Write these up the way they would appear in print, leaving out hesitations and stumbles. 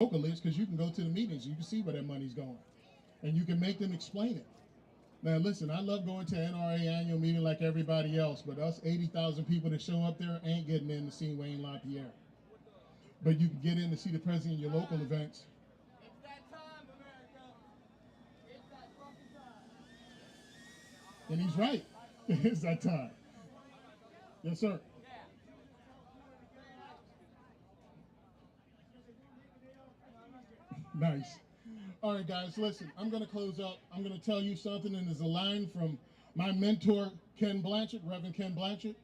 local is because you can go to the meetings, you can see where that money's going, and you can make them explain it. Now, listen, I love going to NRA annual meeting like everybody else, but us 80,000 people that show up there ain't getting in to see Wayne LaPierre. But you can get in to see the president of your local events. It's that time, America. It's that fucking time. And he's right. It's that time. Yes, sir. Nice. All right, guys, listen, I'm going to close up. I'm going to tell you something, and there's a line from my mentor, Ken Blanchard, Reverend Ken Blanchard.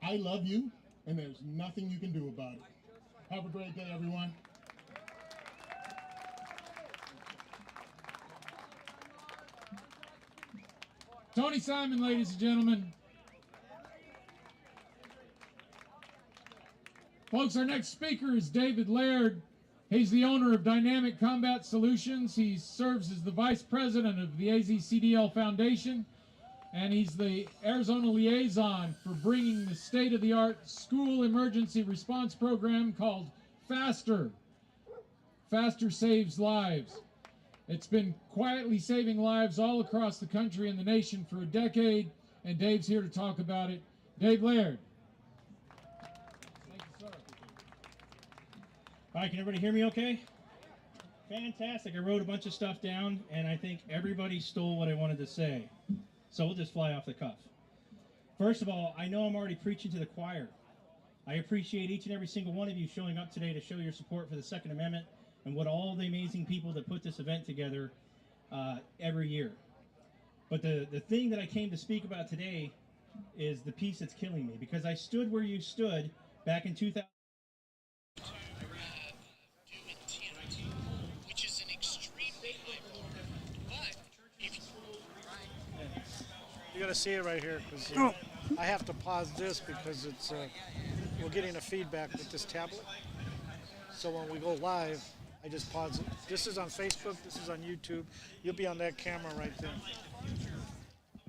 I love you, and there's nothing you can do about it. Have a great day, everyone. Tony Simon, ladies and gentlemen. Folks, our next speaker is David Laird. He's the owner of Dynamic Combat Solutions. He serves as the vice president of the AZCDL Foundation, and he's the Arizona liaison for bringing the state-of-the-art school emergency response program called FASTER. FASTER saves lives. It's been quietly saving lives all across the country and the nation for a decade, and Dave's here to talk about it. Dave Laird. Hi, can everybody hear me okay? Fantastic. I wrote a bunch of stuff down, and I think everybody stole what I wanted to say. So we'll just fly off the cuff. First of all, I know I'm already preaching to the choir. I appreciate each and every single one of you showing up today to show your support for the Second Amendment and what all the amazing people that put this event together every year. But the thing that I came to speak about today is the piece that's killing me, because I stood where you stood back in 2000. You got to see it right here, because I have to pause this because it's we're getting a feedback with this tablet. So when we go live, I just pause it. This is on Facebook. This is on YouTube. You'll be on that camera right there.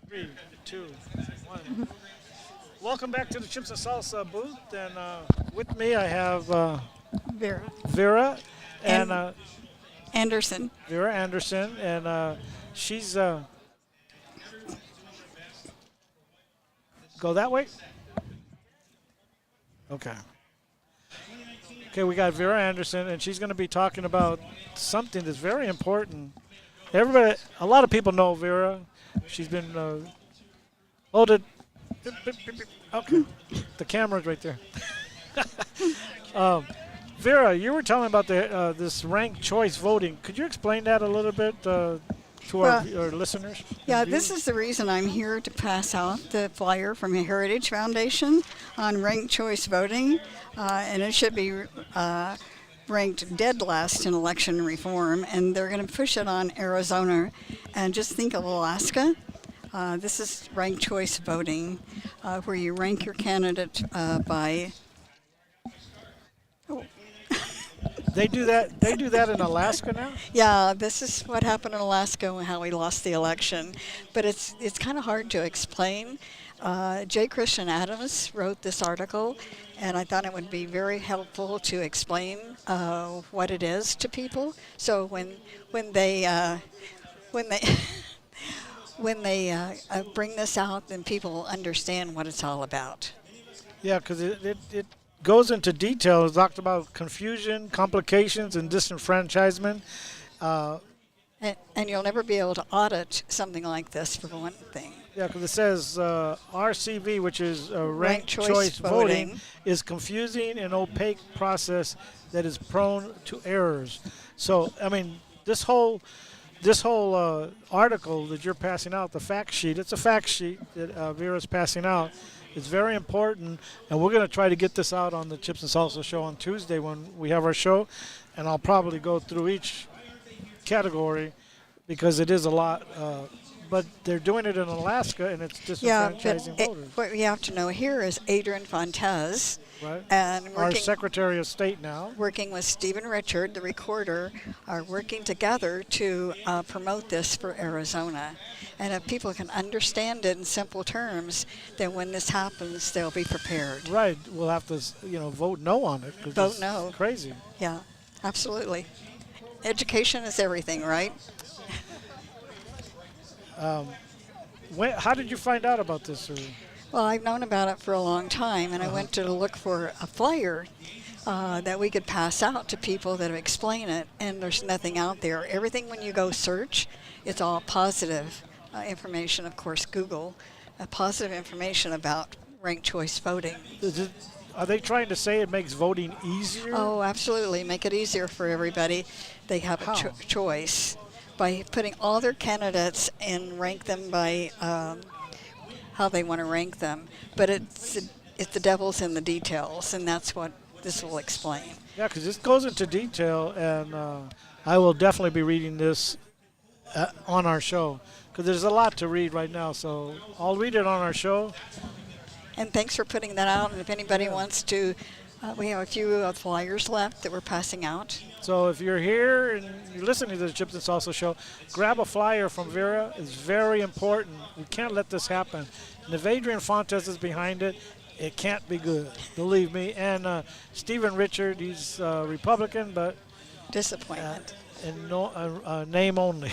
3, 2, 1. Welcome back to the Chips and Salsa booth. And with me, I have Vera and Anderson. Vera Anderson, and she's. Go that way? Okay. Okay, we got Vera Anderson, and she's going to be talking about something that's very important. Everybody, a lot of people know Vera. She's been loaded. Okay, the camera's right there. Vera, you were telling about this ranked choice voting. Could you explain that a little bit to our listeners? Yeah, this is the reason I'm here, to pass out the flyer from the Heritage Foundation on ranked choice voting, and it should be ranked dead last in election reform, and they're going to push it on Arizona. And just think of Alaska. This is ranked choice voting, where you rank your candidate by. They do that. They do that in Alaska now. Yeah, this is what happened in Alaska and how we lost the election, but it's kind of hard to explain. J. Christian Adams wrote this article, and I thought it would be very helpful to explain what it is to people. So when they when they bring this out, then people understand what it's all about. Yeah, because it goes into detail. It talks about confusion, complications, and disenfranchisement. And you'll never be able to audit something like this, for one thing. Yeah, because it says RCV, which is ranked choice voting, is confusing and opaque process that is prone to errors. So, I mean, this whole article that you're passing out, the fact sheet, it's a fact sheet that Vera's passing out. It's very important, and we're going to try to get this out on the Chips and Salsa show on Tuesday when we have our show, and I'll probably go through each category because it is a lot. But they're doing it in Alaska, and it's disenfranchising voters. What we have to know here is Adrian Fontes, right? And our Secretary of State now, working with Stephen Richard, the recorder, are working together to promote this for Arizona. And if people can understand it in simple terms, then when this happens, they'll be prepared. Right. We'll have to, vote no on it. Vote no. Crazy. Yeah. Absolutely. Education is everything, right? How did you find out about this? Well, I've known about it for a long time, and I went to look for a flyer that we could pass out to people that explain it, and there's nothing out there. Everything, when you go search, it's all positive information, of course, Google, positive information about ranked choice voting. Are they trying to say it makes voting easier? Oh, absolutely. Make it easier for everybody. They have a choice by putting all their candidates and rank them by how they want to rank them. But it's the devil's in the details, and that's what this will explain. Yeah, because this goes into detail, and I will definitely be reading this on our show, because there's a lot to read right now. So I'll read it on our show. And thanks for putting that out. And if anybody wants to, we have a few flyers left that we're passing out. So if you're here and you're listening to the Chips and Salsa show, grab a flyer from Vera. It's very important. We can't let this happen. And if Adrian Fontes is behind it, it can't be good, believe me. And Stephen Richard, he's Republican, but disappointment. And name only.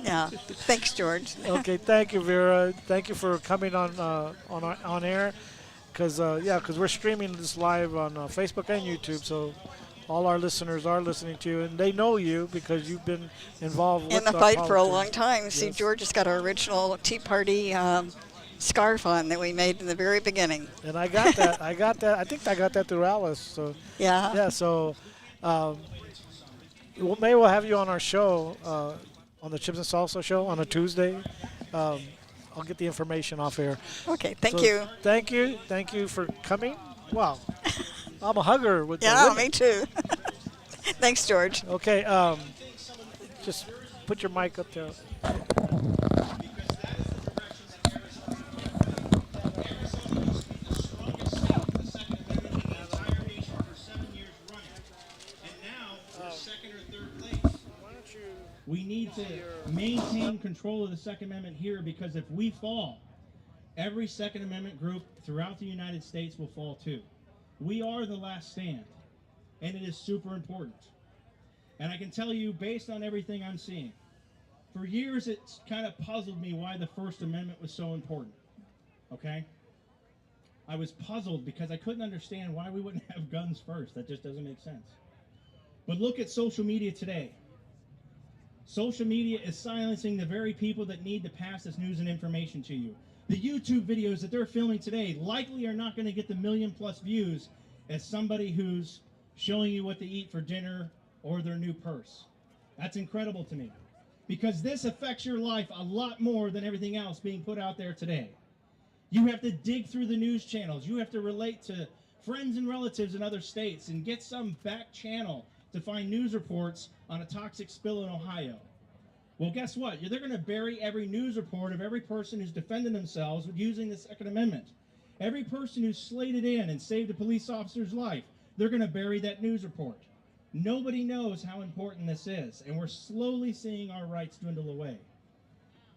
Yeah. Thanks, George. Okay. Thank you, Vera. Thank you for coming on air. Because we're streaming this live on Facebook and YouTube. So all our listeners are listening to you, and they know you because you've been involved with in the fight politics for a long time. Yes. See, George has got our original Tea Party scarf on that we made in the very beginning. And I got that. I think I got that through Alice. So yeah. Yeah. So maybe we'll have you on our show, on the Chips and Salsa show on a Tuesday. I'll get the information off air. Okay. Thank you. Thank you. Thank you for coming. Wow. I'm a hugger with yeah, me too. Thanks, George. Okay. Just put your mic up there. We need to maintain control of the Second Amendment here, because if we fall, every Second Amendment group throughout the United States will fall too. We are the last stand, and it is super important. And I can tell you, based on everything I'm seeing, for years it's kind of puzzled me why the First Amendment was so important, okay? I was puzzled because I couldn't understand why we wouldn't have guns first. That just doesn't make sense. But look at social media today. Social media is silencing the very people that need to pass this news and information to you. The YouTube videos that they're filming today likely are not going to get the 1 million+ views as somebody who's showing you what to eat for dinner or their new purse. That's incredible to me, because this affects your life a lot more than everything else being put out there today. You have to dig through the news channels. You have to relate to friends and relatives in other states and get some back channel to find news reports on a toxic spill in Ohio. Well, guess what? They're going to bury every news report of every person who's defending themselves using the Second Amendment. Every person who's slated in and saved a police officer's life, they're going to bury that news report. Nobody knows how important this is, and we're slowly seeing our rights dwindle away.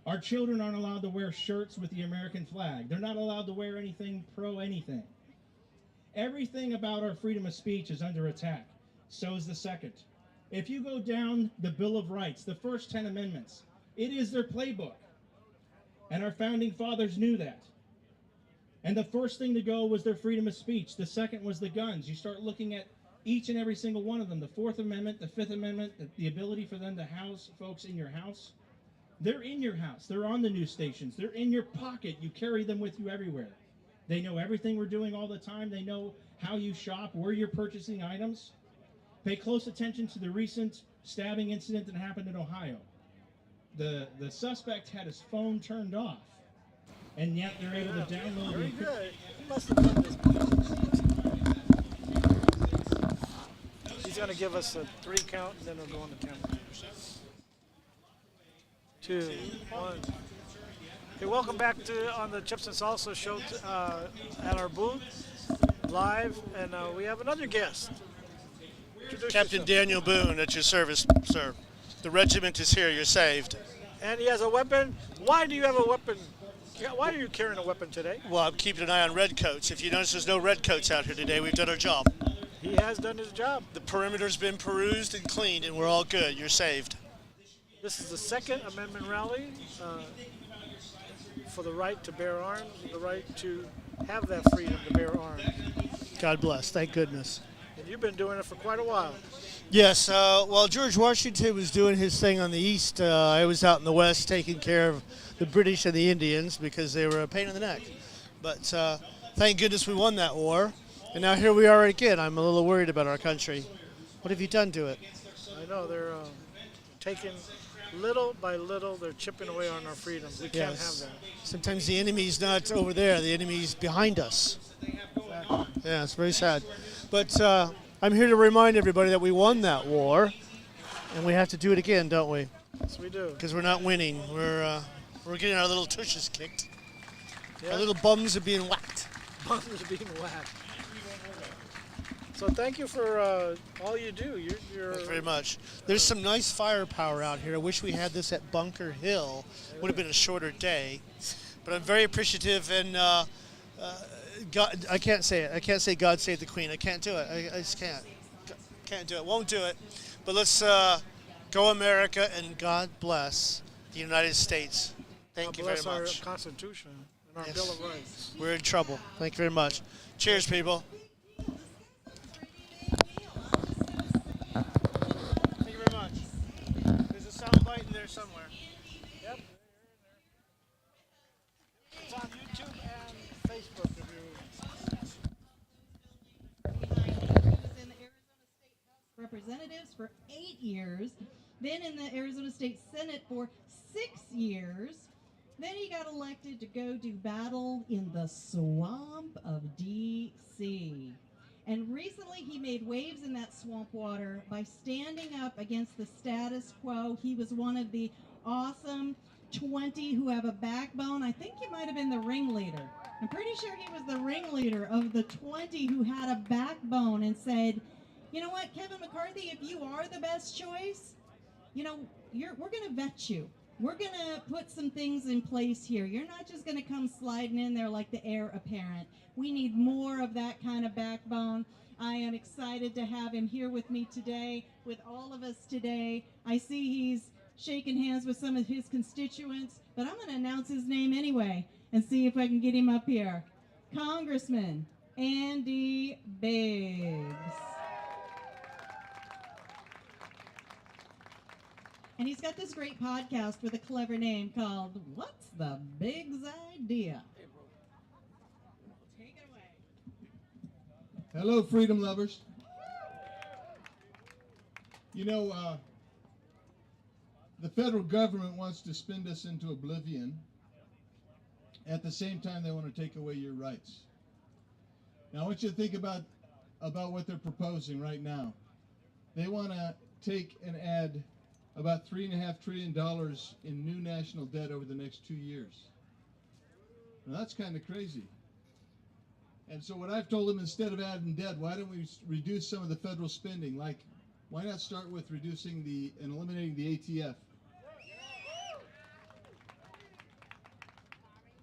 Our children aren't allowed to wear shirts with the American flag. They're not allowed to wear anything pro-anything. Everything about our freedom of speech is under attack. So is the Second. If you go down the Bill of Rights, the first 10 amendments, it is their playbook. And our founding fathers knew that. And the first thing to go was their freedom of speech. The second was the guns. You start looking at each and every single one of them. The Fourth Amendment, the Fifth Amendment, the ability for them to house folks in your house. They're in your house. They're on the news stations. They're in your pocket. You carry them with you everywhere. They know everything we're doing all the time. They know how you shop, where you're purchasing items. Pay close attention to the recent stabbing incident that happened in Ohio. The suspect had his phone turned off, and yet they're able to download Very the... good. He must have done this. He's going to give us a 3 count, and then we'll go on the camera. 2, 1. Okay, welcome back on the Chips and Salsa show at our booth, live, and we have another guest. Captain Daniel Boone at your service, sir. The regiment is here. You're saved. And he has a weapon. Why do you have a weapon? Why are you carrying a weapon today? Well, I'm keeping an eye on redcoats. If you notice there's no redcoats out here today, we've done our job. He has done his job. The perimeter's been perused and cleaned, and we're all good. You're saved. This is the Second Amendment rally for the right to bear arms, the right to have that freedom to bear arms. God bless. Thank goodness. And you've been doing it for quite a while. Yes, while George Washington was doing his thing on the east, I was out in the west taking care of the British and the Indians because they were a pain in the neck. But thank goodness we won that war, and now here we are again. I'm a little worried about our country. What have you done to it? I know they're taking little by little, they're chipping away on our freedoms. We can't have that. Sometimes the enemy's not over there, the enemy's behind us. Exactly. Yeah, it's very sad. But I'm here to remind everybody that we won that war, and we have to do it again, don't we? Yes, we do. Because we're not winning. We're getting our little tushes kicked. Yeah. Our little bums are being whacked. Bums are being whacked. So thank you for all you do. You're Thanks very much. There's some nice firepower out here. I wish we had this at Bunker Hill. Would have been a shorter day. But I'm very appreciative, and God, I can't say it. I can't say God save the Queen. I can't do it. I just can't. Can't do it. Won't do it. But let's go America, and God bless the United States. Thank you very much. Bless our Constitution and our Bill of Rights. We're in trouble. Thank you very much. Cheers, people. Thank you very much. There's a sound bite in there somewhere. Yep. It's on YouTube and Facebook. If He was in the Arizona State House of Representatives for 8 years, then in the Arizona State Senate for 6 years. Then he got elected to go do battle in the swamp of D.C. And recently he made waves in that swamp water by standing up against the status quo. He was one of the awesome 20 who have a backbone. I think he might have been the ringleader. I'm pretty sure he was the ringleader of the 20 who had a backbone and said, you know what, Kevin McCarthy, if you are the best choice, you know, we're going to vet you. We're going to put some things in place here. You're not just going to come sliding in there like the heir apparent. We need more of that kind of backbone. I am excited to have him here with me today, with all of us today. I see he's shaking hands with some of his constituents, but I'm going to announce his name anyway and see if I can get him up here. Congressman Andy Biggs. And he's got this great podcast with a clever name called What's the Biggs Idea? Take it away. Hello, freedom lovers. You know, the federal government wants to spin us into oblivion. At the same time, they want to take away your rights. Now, I want you to think about what they're proposing right now. They want to take and add about $3.5 trillion in new national debt over the next 2 years. Now, that's kind of crazy. And so what I've told them, instead of adding debt, why don't we reduce some of the federal spending? Like, why not start with reducing and eliminating the ATF?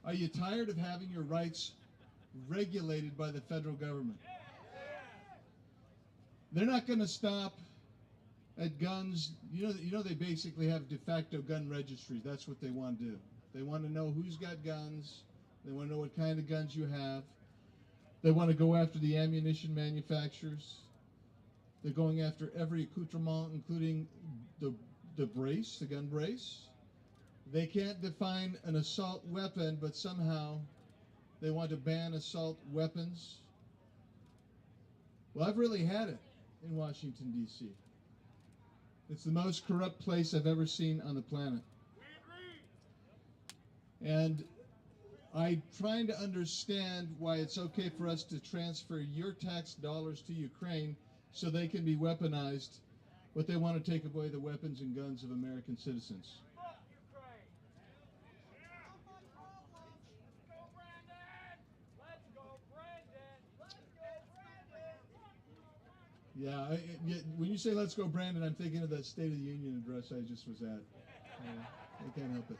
Are you tired of having your rights regulated by the federal government? They're not going to stop at guns. You know they basically have de facto gun registries. That's what they want to do. They want to know who's got guns. They want to know what kind of guns you have. They want to go after the ammunition manufacturers. They're going after every accoutrement, including the brace, the gun brace. They can't define an assault weapon, but somehow they want to ban assault weapons. Well, I've really had it in Washington, D.C. It's the most corrupt place I've ever seen on the planet. And I'm trying to understand why it's okay for us to transfer your tax dollars to Ukraine so they can be weaponized, but they want to take away the weapons and guns of American citizens. Yeah, when you say "Let's go, Brandon," I'm thinking of that State of the Union address I just was at. I can't help it.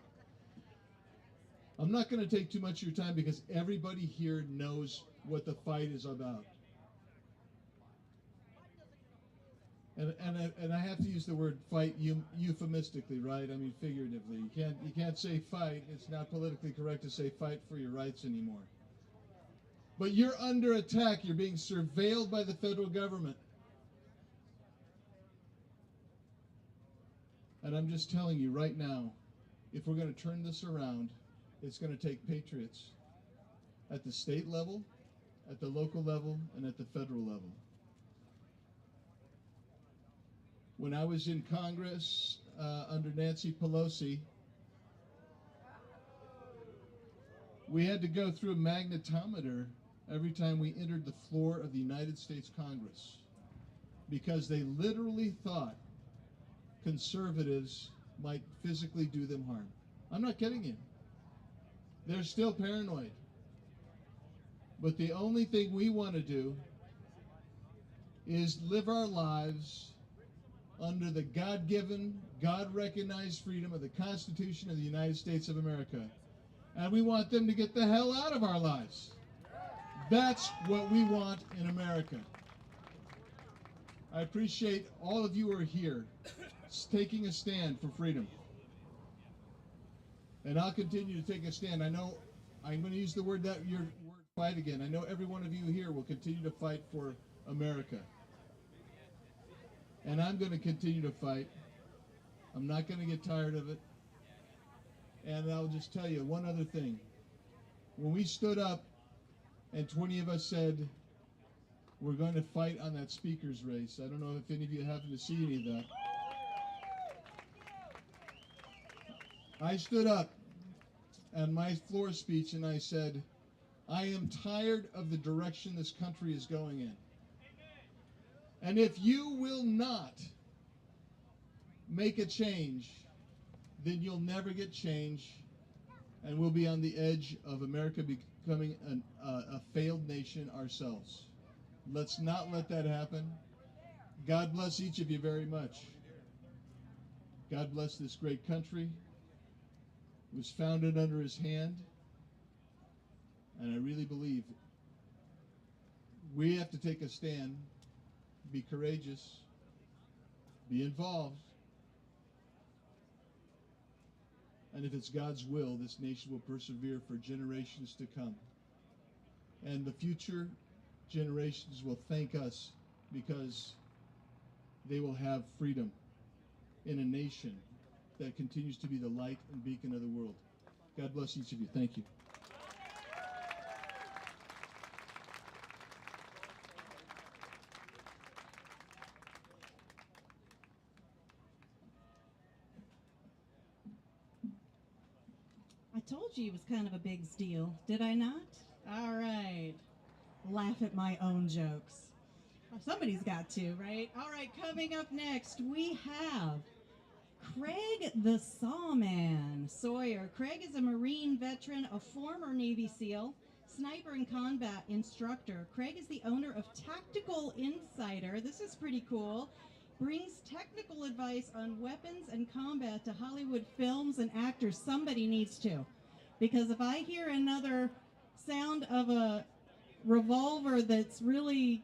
I'm not going to take too much of your time because everybody here knows what the fight is about. And I have to use the word fight euphemistically, right? I mean figuratively. You can't say fight. It's not politically correct to say fight for your rights anymore. But you're under attack. You're being surveilled by the federal government. And I'm just telling you right now, if we're going to turn this around, it's going to take patriots at the state level, at the local level, and at the federal level. When I was in Congress under Nancy Pelosi, we had to go through a magnetometer every time we entered the floor of the United States Congress because they literally thought conservatives might physically do them harm. I'm not kidding you. They're still paranoid. But the only thing we want to do is live our lives under the God-given, God-recognized freedom of the Constitution of the United States of America. And we want them to get the hell out of our lives. That's what we want in America. I appreciate all of you who are here taking a stand for freedom. And I'll continue to take a stand. I know I'm going to use your word fight again. I know every one of you here will continue to fight for America. And I'm going to continue to fight. I'm not going to get tired of it. And I'll just tell you one other thing. When we stood up and 20 of us said, we're going to fight on that speaker's race. I don't know if any of you happen to see any of that. I stood up on my floor speech and I said, I am tired of the direction this country is going in. And if you will not make a change, then you'll never get change, and we'll be on the edge of America becoming a failed nation ourselves. Let's not let that happen. God bless each of you very much. God bless this great country. It was founded under his hand, and I really believe we have to take a stand. Be courageous, be involved, and if it's God's will, this nation will persevere for generations to come. And the future generations will thank us because they will have freedom in a nation that continues to be the light and beacon of the world. God bless each of you. Thank you. I told you it was kind of a big deal, did I not? All right. Laugh at my own jokes. Somebody's got to, right? All right, coming up next, we have Craig the Sawman Sawyer. Craig is a Marine veteran, a former Navy SEAL, sniper and combat instructor. Craig is the owner of Tactical Insider. This is pretty cool. Brings technical advice on weapons and combat to Hollywood films and actors. Somebody needs to. Because if I hear another sound of a revolver that's really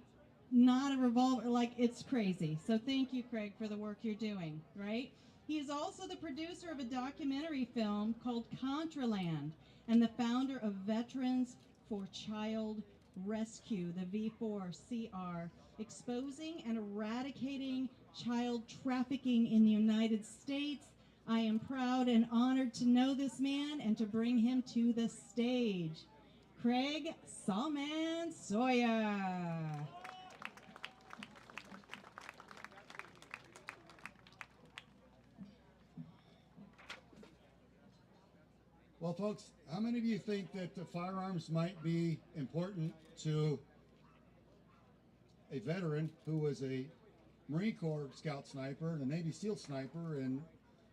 not a revolver, like, it's crazy. So thank you, Craig, for the work you're doing, right? He is also the producer of a documentary film called Contraland and the founder of Veterans for Child Rescue, the V4CR, exposing and eradicating child trafficking in the United States. I am proud and honored to know this man and to bring him to the stage. Craig Sawman Sawyer. Well, folks, how many of you think that firearms might be important to a veteran who was a Marine Corps scout sniper and a Navy SEAL sniper and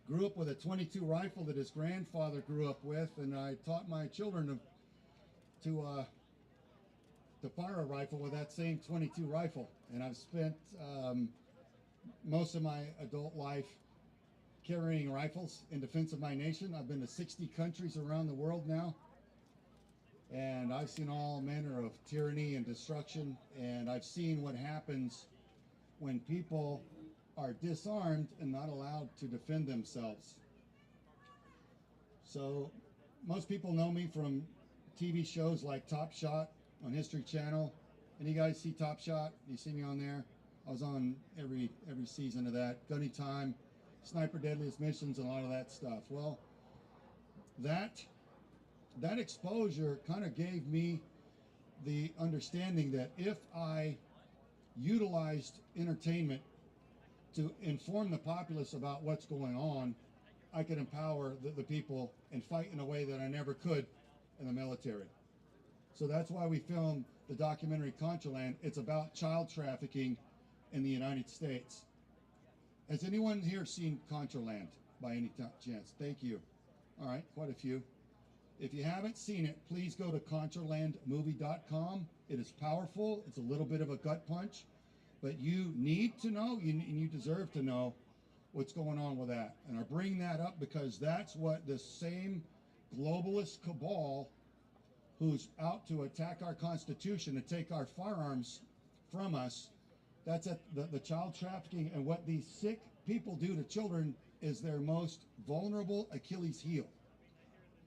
grew up with a .22 rifle that his grandfather grew up with, and I taught my children to fire a rifle with that same .22 rifle, and I've spent most of my adult life carrying rifles in defense of my nation. I've been to 60 countries around the world now, and I've seen all manner of tyranny and destruction, and I've seen what happens when people are disarmed and not allowed to defend themselves. So most people know me from TV shows like Top Shot on History Channel. Any guys see Top Shot? You see me on there? I was on every season of that. Gunny Time, Sniper Deadliest Missions, and a lot of that stuff. Well, that exposure kind of gave me the understanding that if I utilized entertainment to inform the populace about what's going on, I could empower the people and fight in a way that I never could in the military. So that's why we filmed the documentary Contraland. It's about child trafficking in the United States. Has anyone here seen Contraland by any chance? Thank you. All right, quite a few. If you haven't seen it, please go to contralandmovie.com. It is powerful. It's a little bit of a gut punch, but you need to know, and you deserve to know what's going on with that. And I bring that up because that's what the same globalist cabal who's out to attack our Constitution and take our firearms from us, that's at the child trafficking, and what these sick people do to children is their most vulnerable Achilles heel.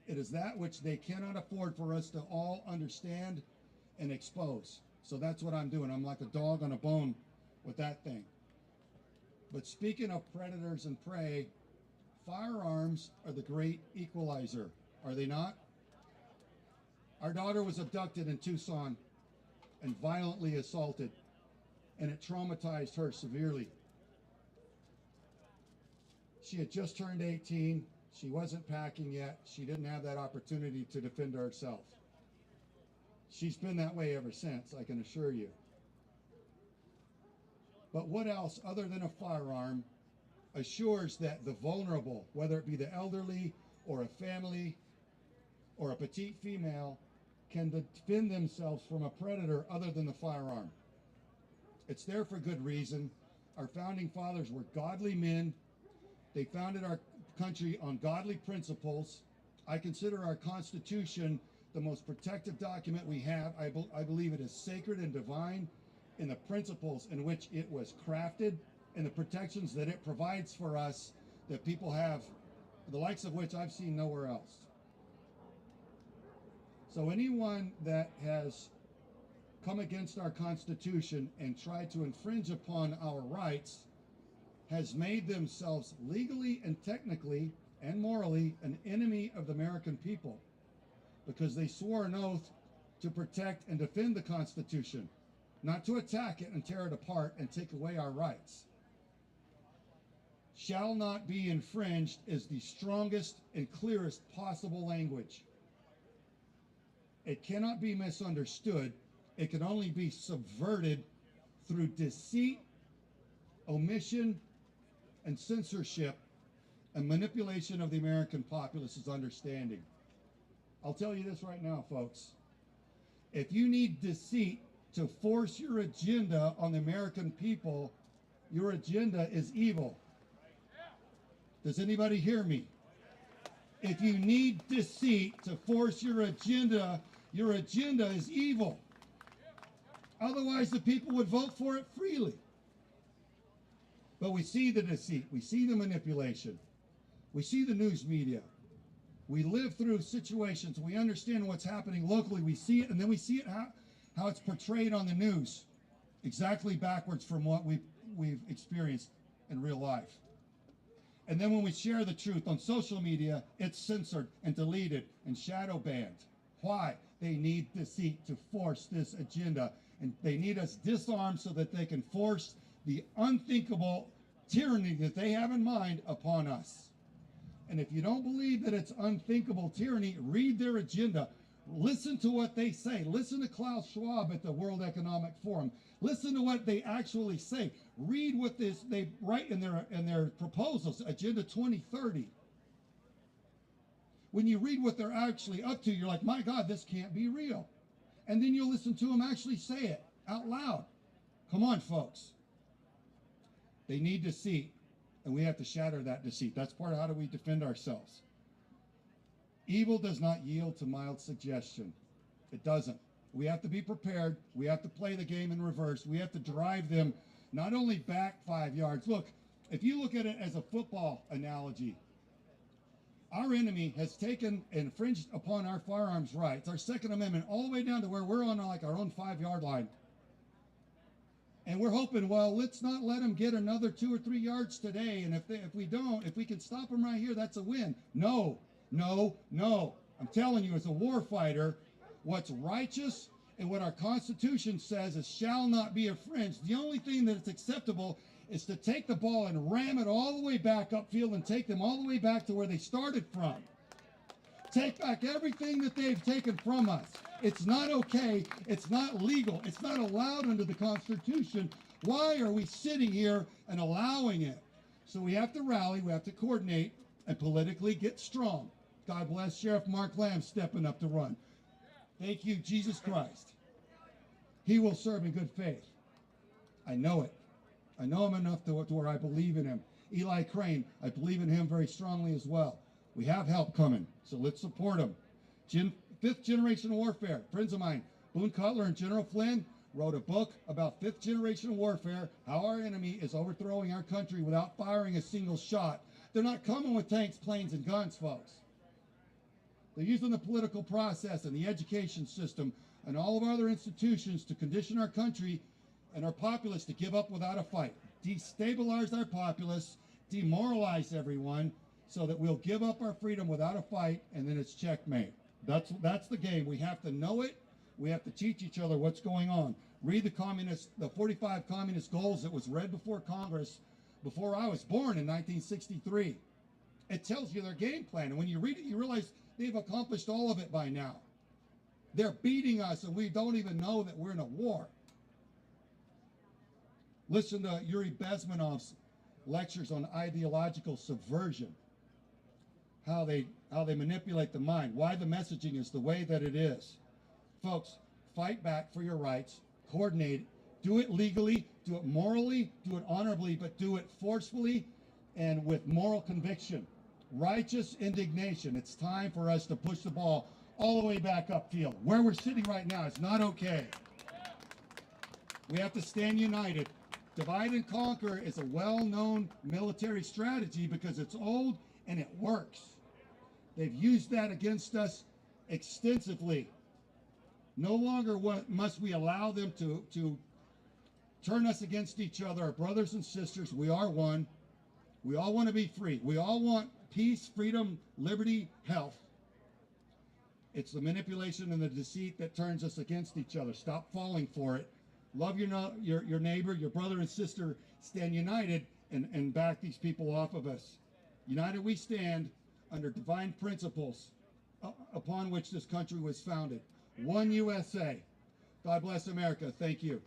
It is that which they cannot afford for us to all understand and expose. So that's what I'm doing. I'm like a dog on a bone with that thing. But speaking of predators and prey, firearms are the great equalizer, are they not? Our daughter was abducted in Tucson and violently assaulted, and it traumatized her severely. She had just turned 18. She wasn't packing yet. She didn't have that opportunity to defend herself. She's been that way ever since, I can assure you. But what else, other than a firearm, assures that the vulnerable, whether it be the elderly or a family or a petite female, can defend themselves from a predator other than the firearm? It's there for good reason. Our founding fathers were godly men. They founded our country on godly principles. I consider our Constitution the most protective document we have. I believe it is sacred and divine in the principles in which it was crafted and the protections that it provides for us that people have, the likes of which I've seen nowhere else. So anyone that has come against our Constitution and tried to infringe upon our rights has made themselves legally and technically and morally an enemy of the American people, because they swore an oath to protect and defend the Constitution, not to attack it and tear it apart and take away our rights. Shall not be infringed is the strongest and clearest possible language. It cannot be misunderstood. It can only be subverted through deceit, omission, and censorship and manipulation of the American populace's understanding. I'll tell you this right now, folks. If you need deceit to force your agenda on the American people, your agenda is evil. Does anybody hear me? If you need deceit to force your agenda is evil. Otherwise, the people would vote for it freely. But we see the deceit. We see the manipulation. We see the news media. We live through situations. We understand what's happening locally. We see it, and then we see it how it's portrayed on the news. Exactly backwards from what we've experienced in real life. And then when we share the truth on social media, it's censored and deleted and shadow banned. Why? They need deceit to force this agenda. And they need us disarmed so that they can force the unthinkable tyranny that they have in mind upon us. And if you don't believe that it's unthinkable tyranny, read their agenda. Listen to what they say. Listen to Klaus Schwab at the World Economic Forum. Listen to what they actually say. Read what they write in their proposals, Agenda 2030. When you read what they're actually up to, you're like, my God, this can't be real. And then you'll listen to them actually say it out loud. Come on, folks. They need deceit, and we have to shatter that deceit. That's part of how do we defend ourselves. Evil does not yield to mild suggestion. It doesn't. We have to be prepared. We have to play the game in reverse. We have to drive them not only back 5 yards. Look, If you look at it as a football analogy, our enemy has taken and infringed upon our firearms rights, our Second Amendment, all the way down to where we're on like our own 5-yard line. And we're hoping, well, let's not let them get another 2 or 3 yards today. And if we can stop them right here, that's a win. No, no, no. I'm telling you, as a war fighter, what's righteous and what our Constitution says is shall not be infringed. The only thing that is acceptable is to take the ball and ram it all the way back upfield and take them all the way back to where they started from. Take back everything that they've taken from us. It's not okay. It's not legal. It's not allowed under the Constitution. Why are we sitting here and allowing it? So we have to rally. We have to coordinate and politically get strong. God bless Sheriff Mark Lamb stepping up to run. Thank you, Jesus Christ. He will serve in good faith. I know it. I know him enough to where I believe in him. Eli Crane, I believe in him very strongly as well. We have help coming, so let's support him. Fifth generation warfare. Friends of mine, Boone Cutler and General Flynn wrote a book about fifth generation warfare, how our enemy is overthrowing our country without firing a single shot. They're not coming with tanks, planes, and guns, folks. They're using the political process and the education system and all of our other institutions to condition our country and our populace to give up without a fight, destabilize our populace, demoralize everyone so that we'll give up our freedom without a fight, and then it's checkmate. That's the game. We have to know it. We have to teach each other what's going on. Read the 45 communist goals that was read before Congress before I was born in 1963. It tells you their game plan, and when you read it, you realize they've accomplished all of it by now. They're beating us, and we don't even know that we're in a war. Listen to Yuri Bezmenov's lectures on ideological subversion, how they manipulate the mind, why the messaging is the way that it is. Folks, fight back for your rights, coordinate, do it legally, do it morally, do it honorably, but do it forcefully and with moral conviction, righteous indignation. It's time for us to push the ball all the way back upfield. Where we're sitting right now is not okay. We have to stand united. Divide and conquer is a well-known military strategy because it's old and it works. They've used that against us extensively. No longer must we allow them to turn us against each other. Our brothers and sisters, we are one. We all want to be free. We all want peace, freedom, liberty, health. It's the manipulation and the deceit that turns us against each other. Stop falling for it. Love your neighbor, your brother and sister. Stand united and back these people off of us. United we stand under divine principles upon which this country was founded. One USA. God bless America. Thank you.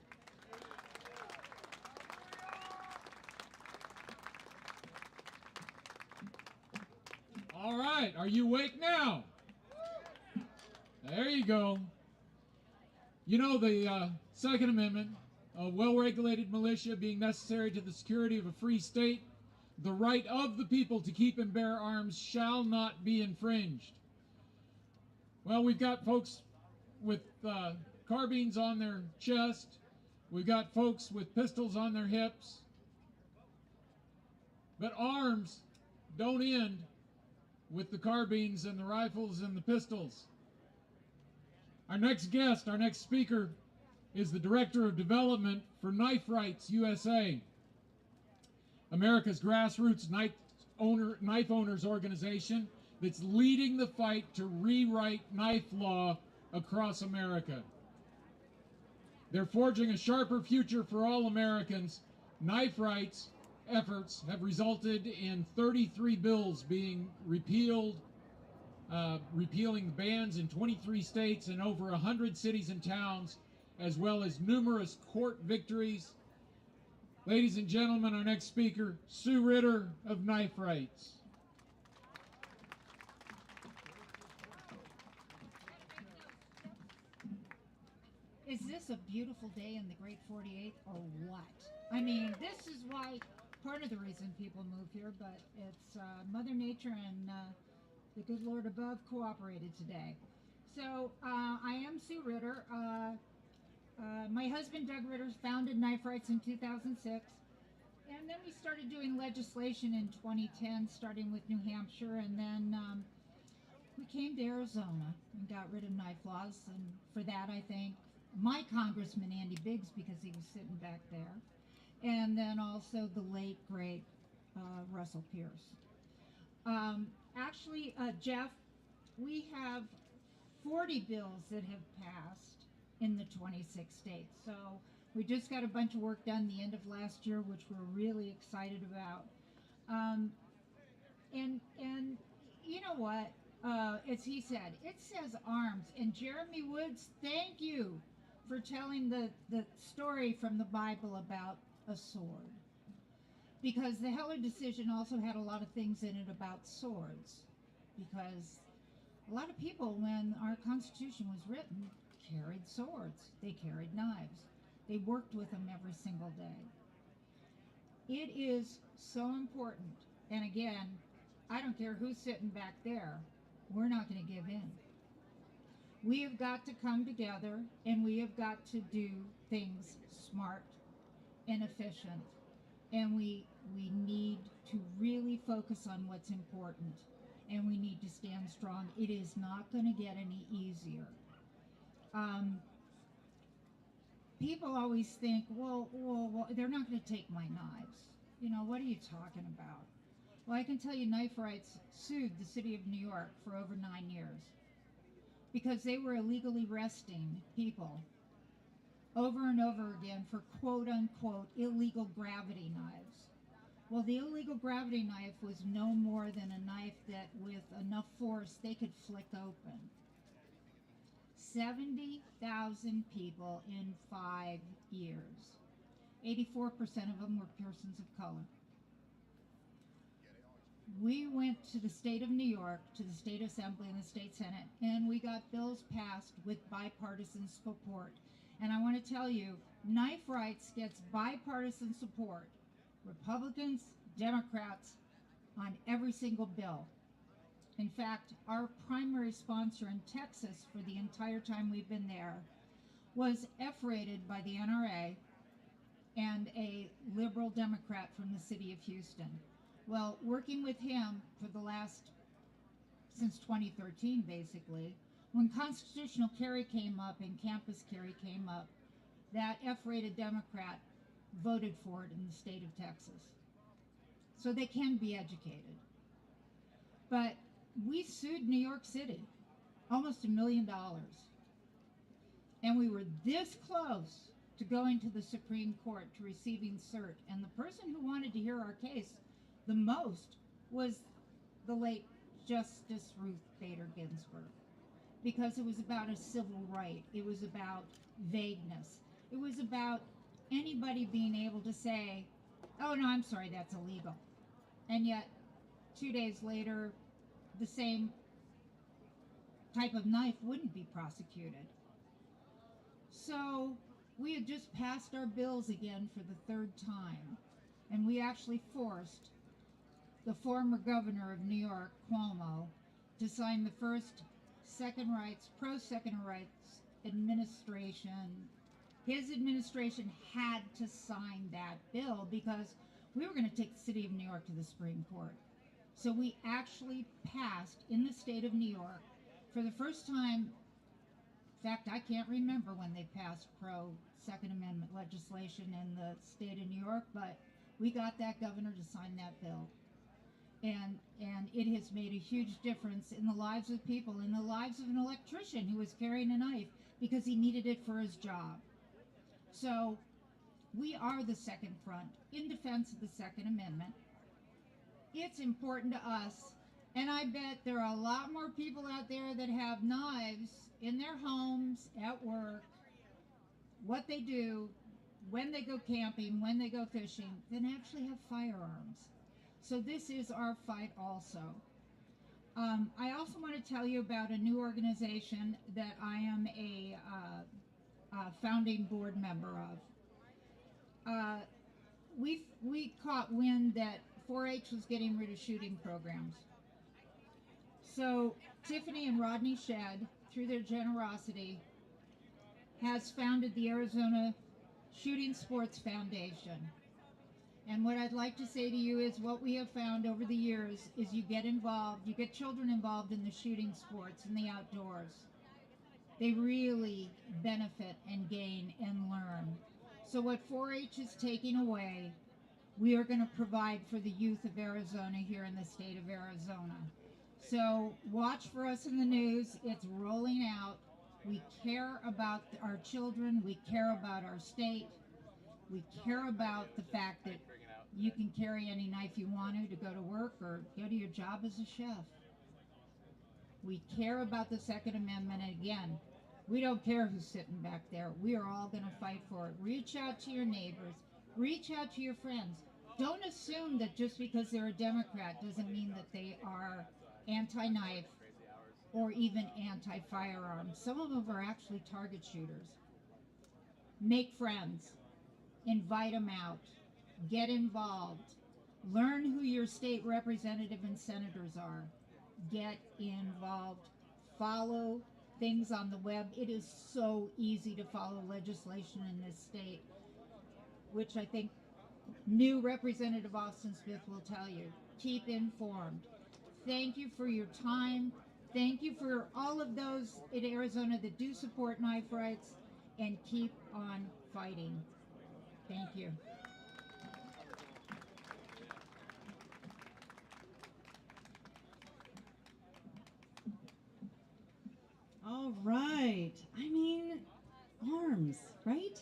All right, are you awake now? There you go. You know, the Second Amendment, a well-regulated militia being necessary to the security of a free state, the right of the people to keep and bear arms shall not be infringed. Well, we've got folks with carbines on their chest. We've got folks with pistols on their hips. But arms don't end with the carbines and the rifles and the pistols. Our next guest, our next speaker, is the Director of Development for Knife Rights USA, America's grassroots knife owners organization that's leading the fight to rewrite knife law across America. They're forging a sharper future for all Americans. Knife rights efforts have resulted in 33 bills being repealed, repealing bans in 23 states and over 100 cities and towns, as well as numerous court victories. Ladies and gentlemen, our next speaker, Sue Ritter of Knife Rights. Is this a beautiful day in the Great 48 or what? I mean, this is why, part of the reason people move here, but it's Mother Nature and the good Lord above cooperated today. So I am Sue Ritter. My husband Doug Ritter founded Knife Rights in 2006, and then we started doing legislation in 2010, starting with New Hampshire, and then we came to Arizona and got rid of knife laws. And for that, I thank my Congressman Andy Biggs, because he was sitting back there, and then also the late great Russell Pierce. Actually, Jeff, we have 40 bills that have passed in the 26 states. So we just got a bunch of work done the end of last year, which we're really excited about. And you know what? As he said, it says arms. And Jeremy Woods, thank you for telling the story from the Bible about a sword. Because the Heller decision also had a lot of things in it about swords. Because a lot of people, when our Constitution was written, carried swords. They carried knives. They worked with them every single day. It is so important. And again, I don't care who's sitting back there, we're not going to give in. We have got to come together, and we have got to do things smart and efficient. And we need to really focus on what's important. And we need to stand strong. It is not going to get any easier. People always think, well, they're not going to take my knives. You know, what are you talking about? Well, I can tell you Knife Rights sued the city of New York for over 9 years because they were illegally arresting people over and over again for quote-unquote illegal gravity knives. Well, the illegal gravity knife was no more than a knife that with enough force they could flick open. 70,000 people in 5 years. 84% of them were persons of color. We went to the state of New York, to the state assembly and the state senate, and we got bills passed with bipartisan support. And I want to tell you, Knife Rights gets bipartisan support. Republicans, Democrats, on every single bill. In fact, our primary sponsor in Texas for the entire time we've been there was F-rated by the NRA and a liberal Democrat from the city of Houston. Well, working with him for the last, since 2013 basically, when constitutional carry came up and campus carry came up, that F-rated Democrat voted for it in the state of Texas. So they can be educated. But we sued New York City, almost $1 million. And we were this close to going to the Supreme Court to receiving cert. And the person who wanted to hear our case the most was the late Justice Ruth Bader Ginsburg. Because it was about a civil right. It was about vagueness. It was about anybody being able to say, oh no, I'm sorry, that's illegal. And yet, 2 days later, the same type of knife wouldn't be prosecuted. So we had just passed our bills again for the third time, and we actually forced the former governor of New York, Cuomo, to sign the first pro-second rights administration. His administration had to sign that bill because we were going to take the city of New York to the Supreme Court. So we actually passed in the state of New York for the first time. In fact, I can't remember when they passed pro-Second Amendment legislation in the state of New York, but we got that governor to sign that bill. And it has made a huge difference in the lives of people, in the lives of an electrician who was carrying a knife because he needed it for his job. So we are the second front in defense of the Second Amendment. It's important to us, and I bet there are a lot more people out there that have knives in their homes, at work, what they do, when they go camping, when they go fishing, than actually have firearms. So this is our fight also. I also want to tell you about a new organization that I am a founding board member of. We caught wind that 4-H was getting rid of shooting programs. So Tiffany and Rodney Shedd, through their generosity, has founded the Arizona Shooting Sports Foundation. And what I'd like to say to you is what we have found over the years is you get involved, you get children involved in the shooting sports and the outdoors. They really benefit and gain and learn. So what 4-H is taking away, we are going to provide for the youth of Arizona here in the state of Arizona. So watch for us in the news. It's rolling out. We care about our children. We care about our state. We care about the fact that you can carry any knife you want to go to work or go to your job as a chef. We care about the Second Amendment. And again, we don't care who's sitting back there. We are all going to fight for it. Reach out to your neighbors. Reach out to your friends. Don't assume that just because they're a Democrat doesn't mean that they are anti-knife or even anti-firearms. Some of them are actually target shooters. Make friends. Invite them out. Get involved. Learn who your state representative and senators are. Get involved. Follow things on the web. It is so easy to follow legislation in this state, which I think new Representative Austin Smith will tell you. Keep informed. Thank you for your time. Thank you for all of those in Arizona that do support knife rights, and keep on fighting. Thank you. All right. I mean, arms, right?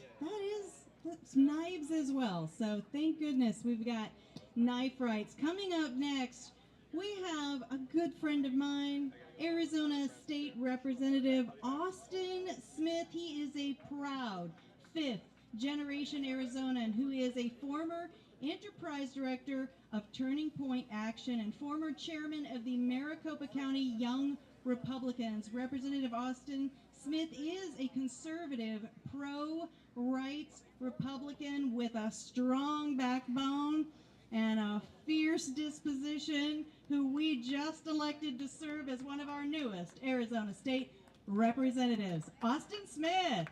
That's knives as well. So thank goodness we've got knife rights. Coming up next, we have a good friend of mine, Arizona State Representative Austin Smith. He is a proud fifth-generation Arizonan who is a former enterprise director of Turning Point Action and former chairman of the Maricopa County Young Republicans. Representative Austin Smith is a conservative, pro-rights Republican with a strong backbone and a fierce disposition, who we just elected to serve as one of our newest Arizona State Representatives. Austin Smith.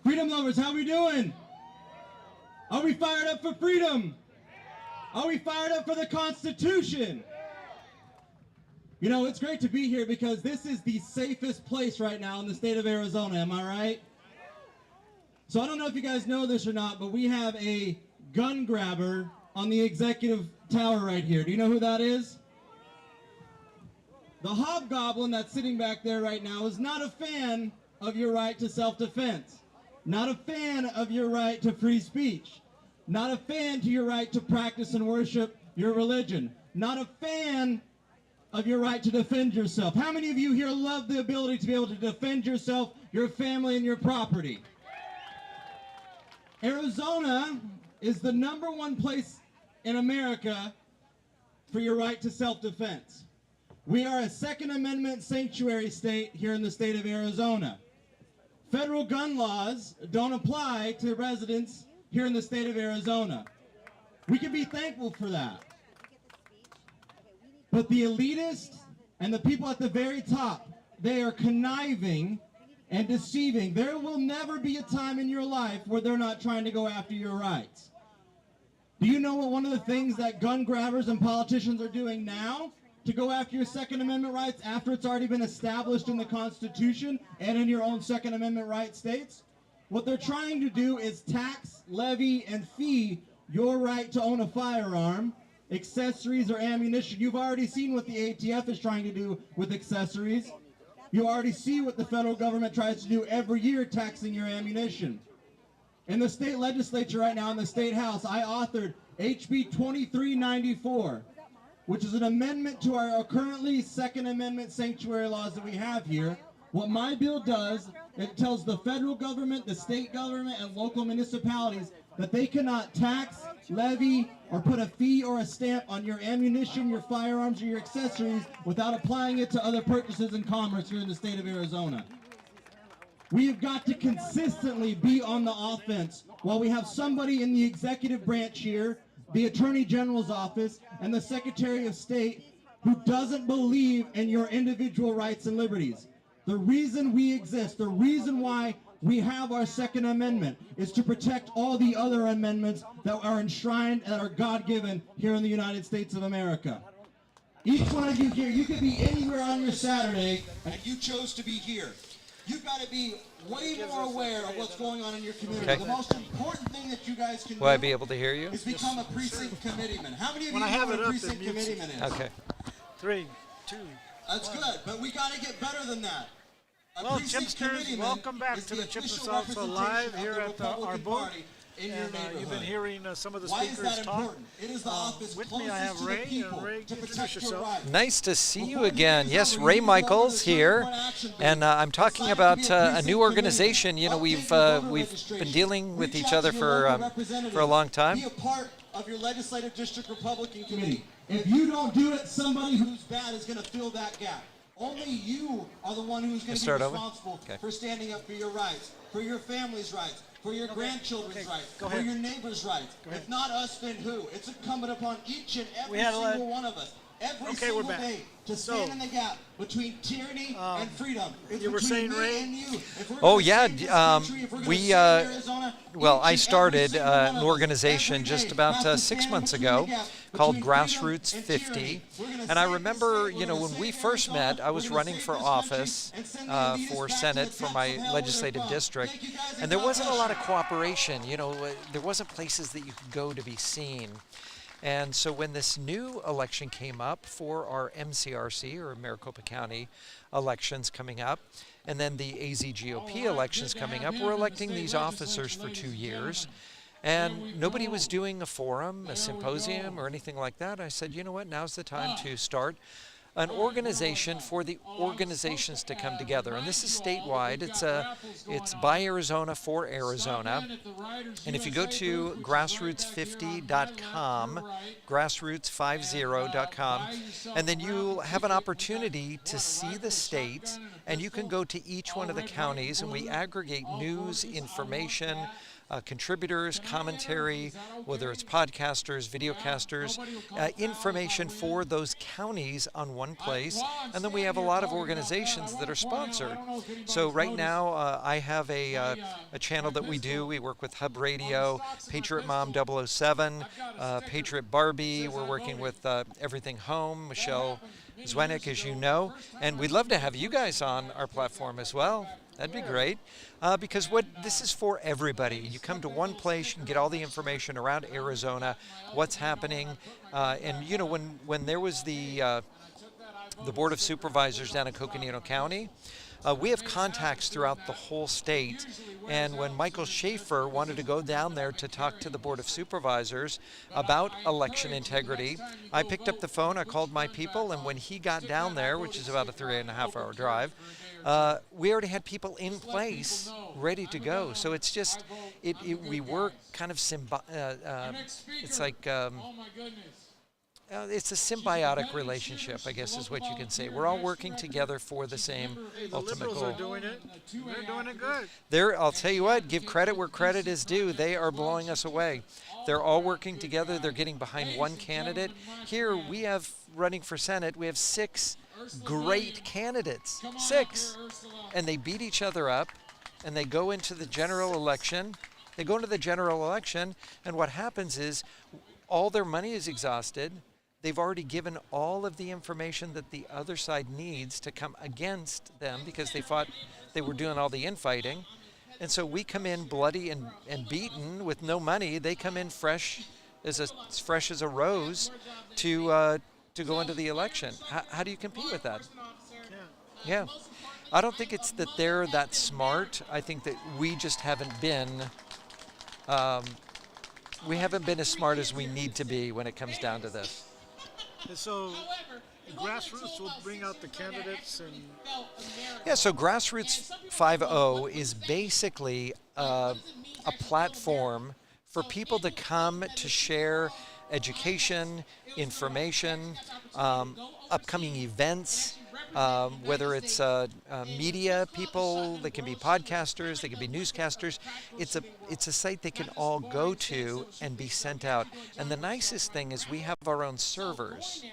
Freedom lovers, how we doing? Are we fired up for freedom? Are we fired up for the Constitution? You know, it's great to be here because this is the safest place right now in the state of Arizona, am I right? So I don't know if you guys know this or not, but we have a gun grabber on the executive tower right here. Do you know who that is? The hobgoblin that's sitting back there right now is not a fan of your right to self-defense, not a fan of your right to free speech, not a fan to your right to practice and worship your religion, not a fan of your right to defend yourself. How many of you here love the ability to be able to defend yourself, your family, and your property? Arizona is the #1 place in America for your right to self-defense. We are a Second Amendment sanctuary state here in the state of Arizona. Federal gun laws don't apply to residents here in the state of Arizona. We can be thankful for that. But the elitists and the people at the very top, they are conniving and deceiving. There will never be a time in your life where they're not trying to go after your rights. Do you know what one of the things that gun grabbers and politicians are doing now to go after your Second Amendment rights after it's already been established in the Constitution and in your own Second Amendment right states? What they're trying to do is tax, levy, and fee your right to own a firearm, accessories, or ammunition. You've already seen what the ATF is trying to do with accessories. You already see what the federal government tries to do every year, taxing your ammunition. In the state legislature right now, in the state house, I authored HB 2394, which is an amendment to our currently Second Amendment sanctuary laws that we have here. What my bill does, it tells the federal government, the state government, and local municipalities that they cannot tax, levy, or put a fee or a stamp on your ammunition, your firearms, or your accessories without applying it to other purchases and commerce here in the state of Arizona. We have got to consistently be on the offense while we have somebody in the executive branch here, the Attorney General's office, and the Secretary of State who doesn't believe in your individual rights and liberties. The reason we exist, the reason why we have our Second Amendment is to protect all the other amendments that are enshrined, that are God-given here in the United States of America. Each one of you here, you could be anywhere on your Saturday, and you chose to be here. You've got to be way more aware of what's going on in your community. Okay. The most important thing that you guys can Will I do be able to hear you? is become a precinct committeeman. How many of When you I know have what it a up, precinct it mutes it. committeeman is? Okay. 3, 2. That's good, but we got to get better than that. A Well, precinct Chipsters, committeeman welcome back is to the Chip and official Salsa Live representation here of the at our Republican booth. Party in your And neighborhood. you've been hearing some of the Why is speakers that talk. important? It is the office With me, I closest have to the Ray. people Ray, to introduce protect your yourself. rights. Nice to see you Before the again. meeting's Yes, over, Ray you need to go to Michaels the here, 31 action booth. and I'm talking Decide to about be a precinct new committeeman. organization. You know, Update we've your voter we've been registration. dealing with Reach each out other to your local for a representative. long time. Be a part of your legislative district Republican committee. If you don't do it, somebody who's bad is going to fill that gap. Only you are the one who's going to be Start over? responsible Okay. for standing up for your rights, for your family's rights, for your grandchildren's rights, go for ahead. your neighbor's rights. ahead. If not us, then who? It's incumbent upon each and every had a lot- single one of us, every Okay, we're single back. day, to So, stand in the gap between tyranny and freedom. It's you were between saying, me Ray? and you. If we're Oh, gonna yeah, save this country, if we're gonna we, save Arizona, well, each I and started every single one an of us, organization every just day, about has to 6 stand months between ago the gap called between freedom Grassroots and 50. tyranny. We're gonna And I save this remember, state, we're you know, gonna when we save first Arizona, met, I was we're gonna running save for this country office and send the elitists for back to Senate the for depths my of hell where they're legislative from. district. Thank you guys, And there God wasn't a bless lot you. of cooperation. You know, there wasn't places that you could go to be seen. And so when this new election came up for our MCRC, or Maricopa County elections coming up, and then the AZGOP elections coming up, we're electing these officers for 2 years. And nobody was doing a forum, a symposium, or anything like that. I said, you know what, now's the time to start an organization for the organizations to come together. And this is statewide. It's by Arizona for Arizona. And if you go to grassroots50.com, grassroots50.com, and then you'll have an opportunity to see the state, and you can go to each one of the counties, and we aggregate news, information, contributors, commentary, whether it's podcasters, videocasters, information for those counties on one place. And then we have a lot of organizations that are sponsored. So right now I have a channel that we do. We work with Hub Radio, Patriot Mom 007, Patriot Barbie. We're working with Everything Home, Michelle Zwenik, as you know. And we'd love to have you guys on our platform as well. That'd be great, because this is for everybody. You come to one place, you can get all the information around Arizona, what's happening, and you know, when there was the Board of Supervisors down in Coconino County, we have contacts throughout the whole state, and when Michael Schaefer wanted to go down there to talk to the Board of Supervisors about election integrity, I picked up the phone, I called my people, and when he got down there, which is about a 3.5-hour drive, we already had people in place ready to go. So it's just, we work kind of, it's like, it's a symbiotic relationship, I guess is what you can say. We're all working together for the same The ultimate liberals goal. are doing it. They're doing it good. I'll tell you what, give credit where credit is due. They are blowing us away. They're all working together. They're getting behind one candidate. Here we have, running for Senate, we have 6 great candidates. 6. And they beat each other up, and they go into the general election. They go into the general election, and what happens is all their money is exhausted. They've already given all of the information that the other side needs to come against them because they thought they were doing all the infighting. And so we come in bloody and beaten with no money. They come in fresh as a rose to go into the election. How do you compete with that? Yeah. I don't think it's that they're that smart. I think that we just haven't been as smart as we need to be when it comes down to this. And so grassroots will bring out the candidates and Yeah, so Grassroots 50 is basically a platform for people to come to share education, information, upcoming events, whether it's media people, they can be podcasters, they can be newscasters. It's a site they can all go to and be sent out. And the nicest thing is we have our own servers.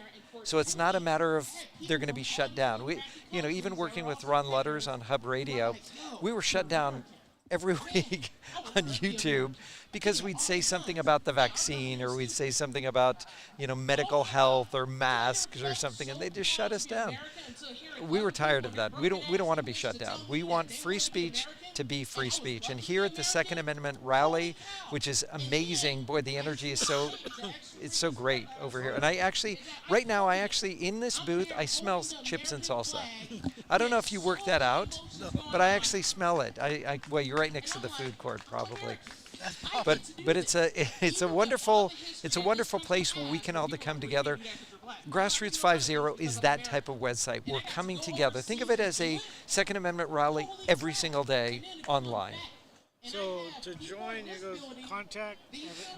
So it's not a matter of they're going to be shut down. Even working with Ron Lutters on Hub Radio, we were shut down every week on YouTube because we'd say something about the vaccine, or we'd say something about, medical health or masks or something, and they just shut us down. We were tired of that. We don't want to be shut down. We want free speech to be free speech. And here at the Second Amendment rally, which is amazing, boy, the energy is it's so great over here. And right now, in this booth, I smell chips and salsa. I don't know if you worked that out, but I actually smell it. Well, you're right next to the food court, probably. But it's a wonderful place where we can all come together. Grassroots 50 is that type of website. We're coming together. Think of it as a Second Amendment rally every single day online. So to join, you go contact?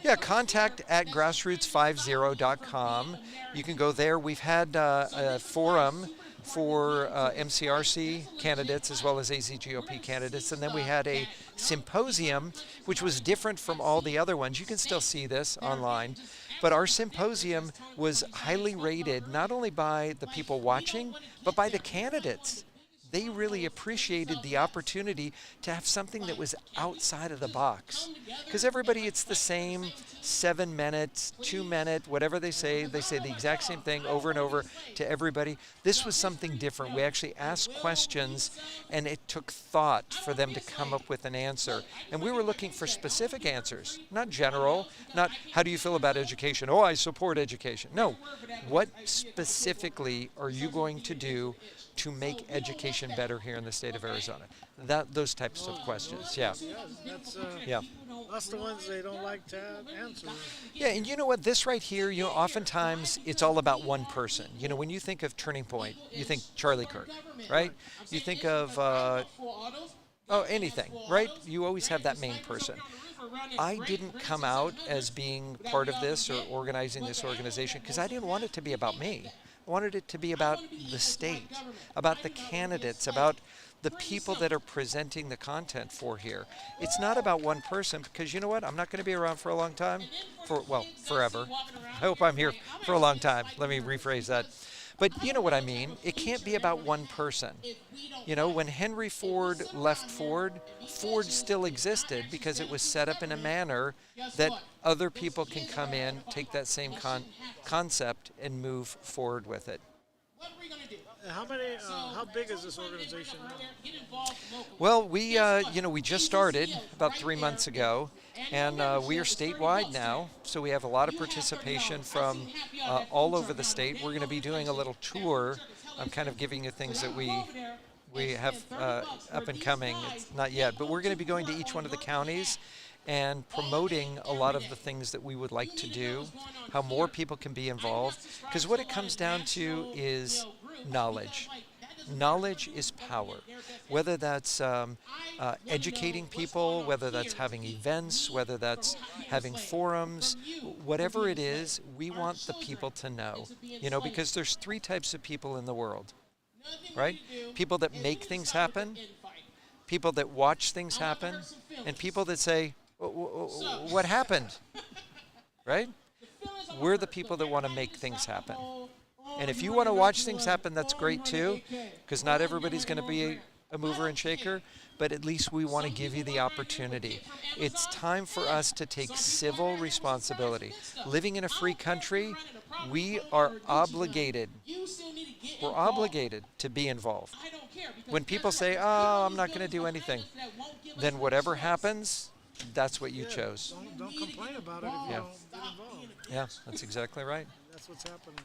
Yeah, contact at grassroots50.com. You can go there. We've had a forum for MCRC candidates as well as AZGOP candidates. And then we had a symposium, which was different from all the other ones. You can still see this online. But our symposium was highly rated, not only by the people watching, but by the candidates. They really appreciated the opportunity to have something that was outside of the box. Because everybody, it's the same 7 minutes, 2 minute, whatever they say the exact same thing over and over to everybody. This was something different. We actually asked questions, and it took thought for them to come up with an answer. And we were looking for specific answers, not general, not how do you feel about education? Oh, I support education. No, what specifically are you going to do to make education better here in the state of Arizona? Those types of questions, yeah. That's the ones they don't like to answer. Yeah, and you know what? This right here, oftentimes it's all about one person. When you think of Turning Point, you think Charlie Kirk, right? You think of anything, right? You always have that main person. I didn't come out as being part of this or organizing this organization because I didn't want it to be about me. I wanted it to be about the state, about the candidates, about the people that are presenting the content for here. It's not about one person because you know what? I'm not going to be around for a long time, forever. I hope I'm here for a long time. Let me rephrase that. But you know what I mean. It can't be about one person. When Henry Ford left Ford still existed because it was set up in a manner that other people can come in, take that same concept, and move forward with it. How big is this organization now? Well, we just started about 3 months ago, and we are statewide now, so we have a lot of participation from all over the state. We're going to be doing a little tour. I'm kind of giving you things that we have up and coming. It's not yet, but we're going to be going to each one of the counties and promoting a lot of the things that we would like to do, how more people can be involved, because what it comes down to is knowledge. Knowledge is power. Whether that's educating people, whether that's having events, whether that's having forums, whatever it is, we want the people to know. Because there's 3 types of people in the world, right? People that make things happen, people that watch things happen, and people that say, what happened? Right? We're the people that want to make things happen. And if you want to watch things happen, that's great too, because not everybody's going to be a mover and shaker, but at least we want to give you the opportunity. It's time for us to take civil responsibility. Living in a free country, we are obligated. We're obligated to be involved. When people say, oh, I'm not going to do anything, then whatever happens, that's what you chose. Don't complain about it if you don't get involved. Yeah, that's exactly right. That's what's happening.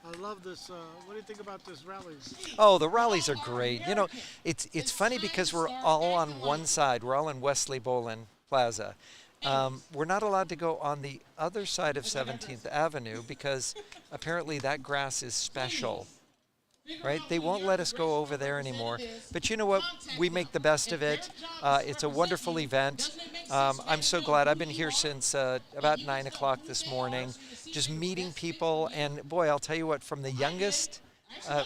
I love this. What do you think about this rallies? Oh, the rallies are great. It's funny because we're all on one side. We're all in Wesley Bolin Plaza. We're not allowed to go on the other side of 17th Avenue because apparently that grass is special. Right? They won't let us go over there anymore. But you know what? We make the best of it. It's a wonderful event. I'm so glad. I've been here since about 9 o'clock this morning, just meeting people. And boy, I'll tell you what, from the youngest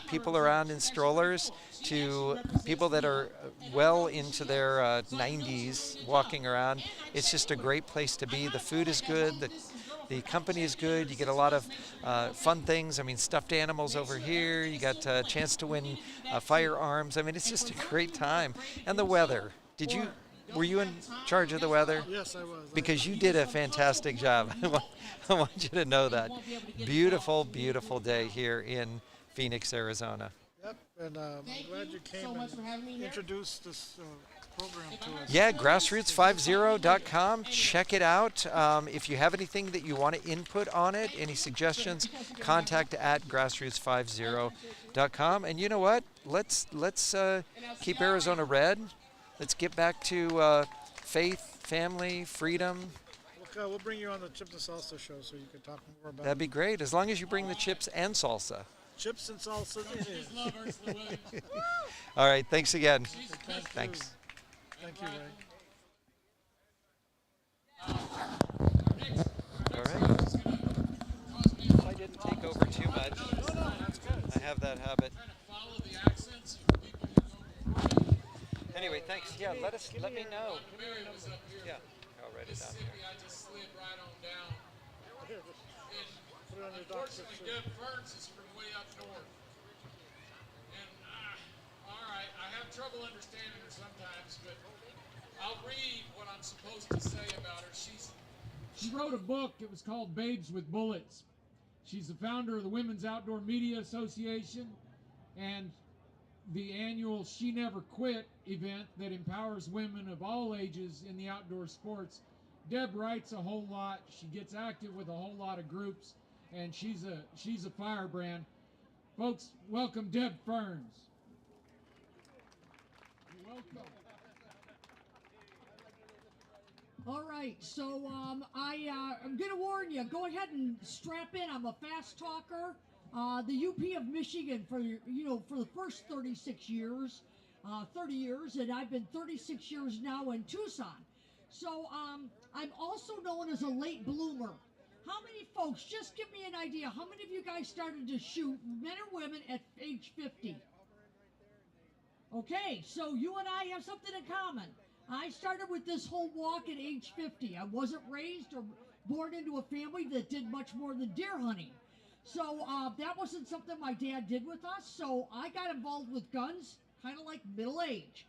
people around in strollers to people that are well into their 90s walking around. It's just a great place to be. The food is good. The company is good. You get a lot of fun things. I mean, stuffed animals over here. You got a chance to win firearms. I mean, it's just a great time. And the weather. Were you in charge of the weather? Yes, I was. Because you did a fantastic job. I want you to know that. Beautiful, beautiful day here in Phoenix, Arizona. Yep, and I'm glad you came and introduced this program to us. Yeah, grassroots50.com. Check it out. If you have anything that you want to input on it, any suggestions, contact at grassroots50.com. And you know what? Let's keep Arizona red. Let's get back to faith, family, freedom. We'll bring you on the Chips and Salsa show so you can talk more about That'd be great, as long as you bring the chips and salsa. Chips and salsa. It is. All right, thanks again. Thanks. Thank you, Ray. All right. If I didn't take over too much, I have that habit. Anyway, thanks. Yeah, let me know. Yeah, I'll write it down here. I just slid right on down. Put it on your document. Unfortunately, Deb Burns is from way up north. And, all right, I have trouble understanding her sometimes, but I'll read what I'm supposed to say about her. She wrote a book. It was called Babes with Bullets. She's the founder of the Women's Outdoor Media Association and the annual She Never Quit event that empowers women of all ages in the outdoor sports. Deb writes a whole lot. She gets active with a whole lot of groups, and she's a firebrand. Folks, welcome Deb Ferns. You're welcome. All right, so I'm going to warn you. Go ahead and strap in. I'm a fast talker. The UP of Michigan for the first 36 years, 30 years, and I've been 36 years now in Tucson. So I'm also known as a late bloomer. How many folks, just give me an idea, how many of you guys started to shoot, men or women, at age 50? Okay, so you and I have something in common. I started with this whole walk at age 50. I wasn't raised or born into a family that did much more than deer hunting. So that wasn't something my dad did with us, so I got involved with guns kind of like middle age.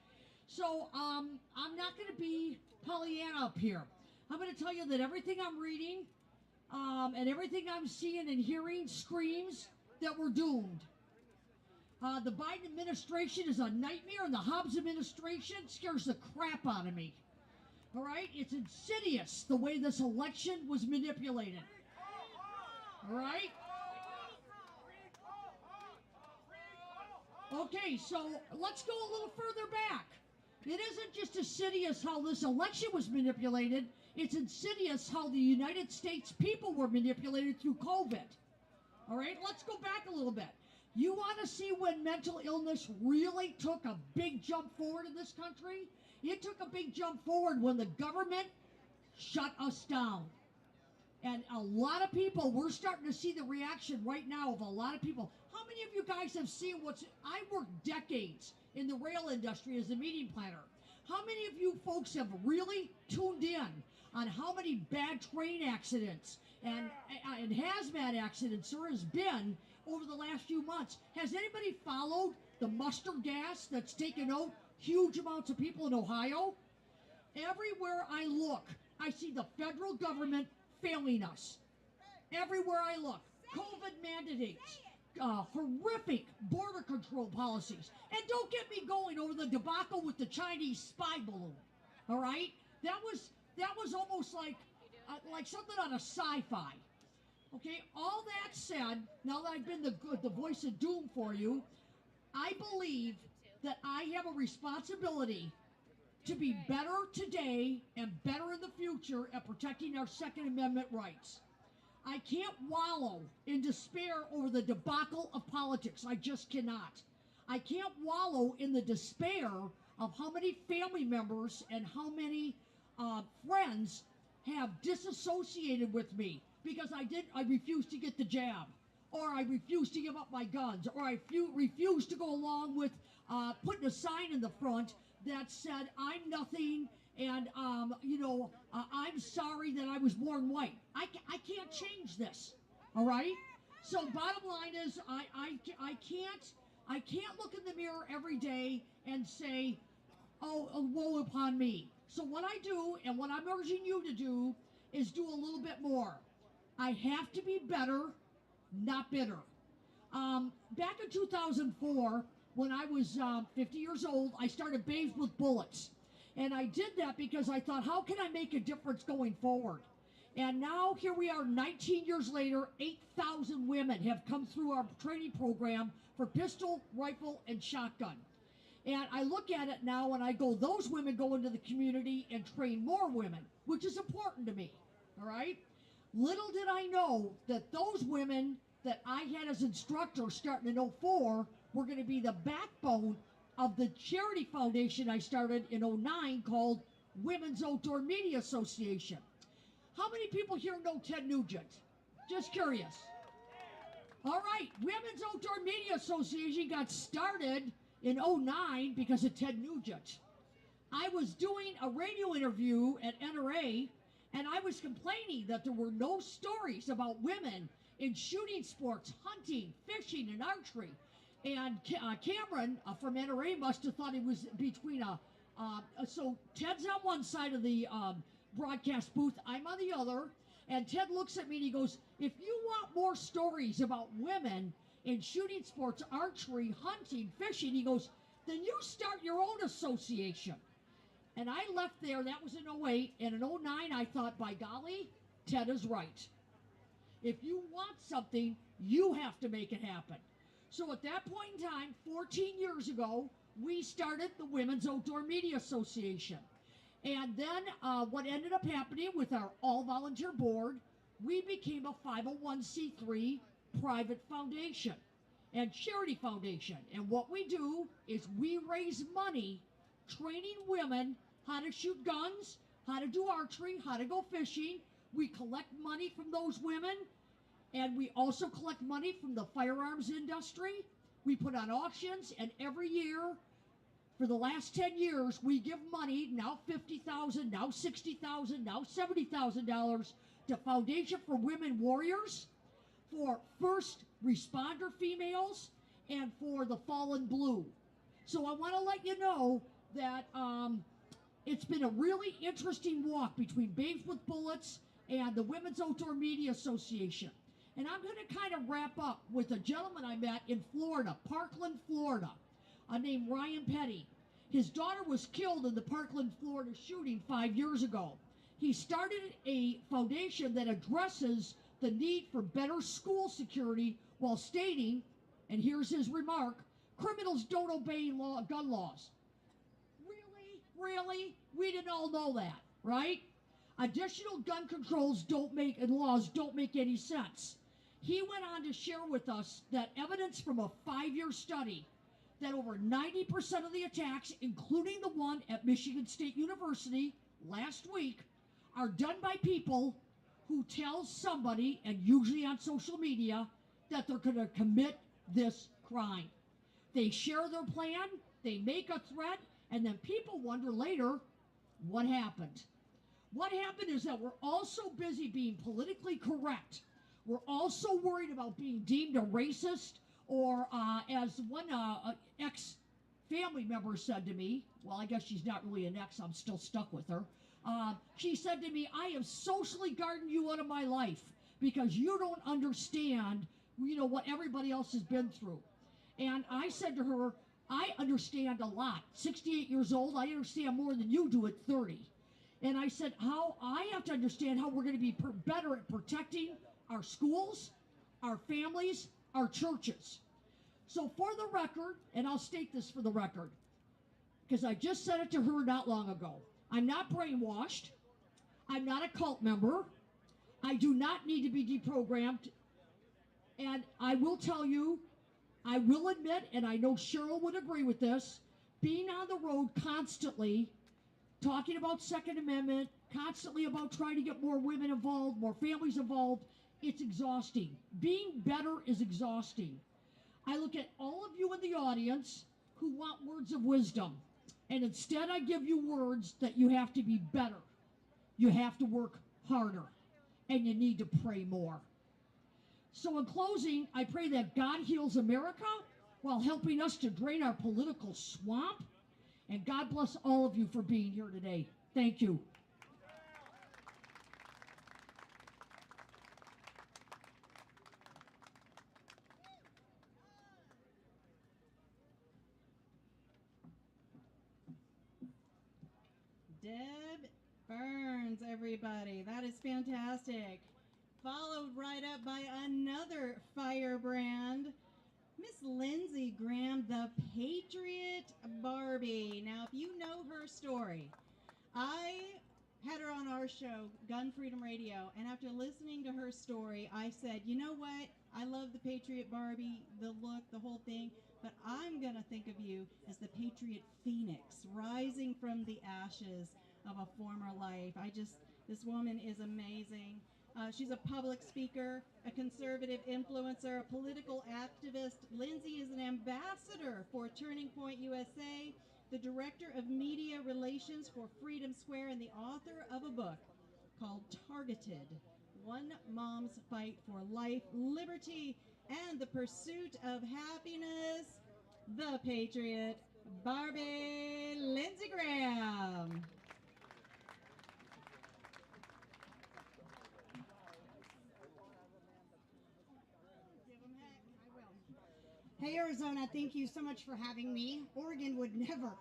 So I'm not going to be Pollyanna up here. I'm going to tell you that everything I'm reading and everything I'm seeing and hearing screams that we're doomed. The Biden administration is a nightmare, and the Hobbs administration scares the crap out of me. All right? It's insidious the way this election was manipulated. All right? Okay, so let's go a little further back. It isn't just insidious how this election was manipulated. It's insidious how the United States people were manipulated through COVID. All right, let's go back a little bit. You want to see when mental illness really took a big jump forward in this country? It took a big jump forward when the government shut us down. And a lot of people, we're starting to see the reaction right now of a lot of people. How many of you guys have seen I worked decades in the rail industry as a meeting planner. How many of you folks have really tuned in on how many bad train accidents and hazmat accidents there has been over the last few months? Has anybody followed the mustard gas that's taken out huge amounts of people in Ohio? Everywhere I look, I see the federal government failing us. Everywhere I look, COVID mandates, horrific border control policies, and don't get me going over the debacle with the Chinese spy balloon. All right, that was almost like something on a sci-fi. Okay, all that said, now that I've been the voice of doom for you, I believe that I have a responsibility to be better today and better in the future at protecting our Second Amendment rights. I can't wallow in despair over the debacle of politics. I just cannot. I can't wallow in the despair of how many family members and how many friends have disassociated with me because I refused to get the jab. or I refuse to give up my guns, or I refuse to go along with putting a sign in the front that said, I'm nothing, and, I'm sorry that I was born white. I can't change this, all right? So bottom line is, I can't look in the mirror every day and say, oh, woe upon me. So what I do, and what I'm urging you to do, is do a little bit more. I have to be better, not bitter. Back in 2004, when I was 50 years old, I started Babes with Bullets. And I did that because I thought, how can I make a difference going forward? And now here we are 19 years later, 8,000 women have come through our training program for pistol, rifle, and shotgun. And I look at it now and I go, those women go into the community and train more women, which is important to me, all right? Little did I know that those women that I had as instructors starting in 04 were going to be the backbone of the charity foundation I started in 09 called Women's Outdoor Media Association. How many people here know Ted Nugent? Just curious. All right, Women's Outdoor Media Association got started in 09 because of Ted Nugent. I was doing a radio interview at NRA, and I was complaining that there were no stories about women in shooting sports, hunting, fishing, and archery. And Cameron from NRA must have thought he was between so Ted's on one side of the broadcast booth, I'm on the other, and Ted looks at me and he goes, if you want more stories about women in shooting sports, archery, hunting, fishing, he goes, then you start your own association. And I left there, that was in 08, and in 09 I thought, by golly, Ted is right. If you want something, you have to make it happen. So at that point in time, 14 years ago, we started the Women's Outdoor Media Association. And then what ended up happening with our all-volunteer board, we became a 501c3 private foundation and charity foundation. And what we do is we raise money training women how to shoot guns, how to do archery, how to go fishing. We collect money from those women, and we also collect money from the firearms industry. We put on auctions, and every year for the last 10 years, we give money, now $50,000, now $60,000, now $70,000 to Foundation for Women Warriors, for first responder females, and for the Fallen Blue. So I want to let you know that it's been a really interesting walk between Babes with Bullets and the Women's Outdoor Media Association. And I'm going to kind of wrap up with a gentleman I met in Florida, Parkland, Florida, named Ryan Petty. His daughter was killed in the Parkland, Florida shooting 5 years ago. He started a foundation that addresses the need for better school security while stating, and here's his remark, criminals don't obey gun laws. Really? We didn't all know that, right? Additional gun controls and laws don't make any sense. He went on to share with us that evidence from a 5-year study that over 90% of the attacks, including the one at Michigan State University last week, are done by people who tell somebody, and usually on social media, that they're going to commit this crime. They share their plan, they make a threat, and then people wonder later, what happened? What happened is that we're all so busy being politically correct. We're also worried about being deemed a racist, or as one ex-family member said to me, well, I guess she's not really an ex, I'm still stuck with her. She said to me, I have socially gardened you out of my life because you don't understand, what everybody else has been through. And I said to her, I understand a lot. 68 years old, I understand more than you do at 30. And I said, I have to understand how we're going to be better at protecting our schools, our families, our churches. So for the record, and I'll state this for the record, because I just said it to her not long ago, I'm not brainwashed. I'm not a cult member. I do not need to be deprogrammed. And I will tell you, I will admit, and I know Cheryl would agree with this, being on the road constantly, talking about Second Amendment, constantly about trying to get more women involved, more families involved, it's exhausting. Being better is exhausting. I look at all of you in the audience who want words of wisdom, and instead I give you words that you have to be better. You have to work harder, and you need to pray more. So in closing, I pray that God heals America while helping us to drain our political swamp. And God bless all of you for being here today. Thank you. Deb Burns, everybody. That is fantastic. Followed right up by another firebrand, Miss Lindsay Graham, the Patriot Barbie. Now, if you know her story, I had her on our show, Gun Freedom Radio, and after listening to her story, I said, you know what? I love the Patriot Barbie, the look, the whole thing, but I'm going to think of you as the Patriot Phoenix, rising from the ashes of a former life. This woman is amazing. She's a public speaker, a conservative influencer, a political activist. Lindsay is an ambassador for Turning Point USA, the director of media relations for Freedom Square, and the author of a book called Targeted: One Mom's Fight for Life, Liberty, and the Pursuit of Happiness. The Patriot Barbie, Lindsay Graham. Hey Arizona, thank you so much for having me. Oregon would never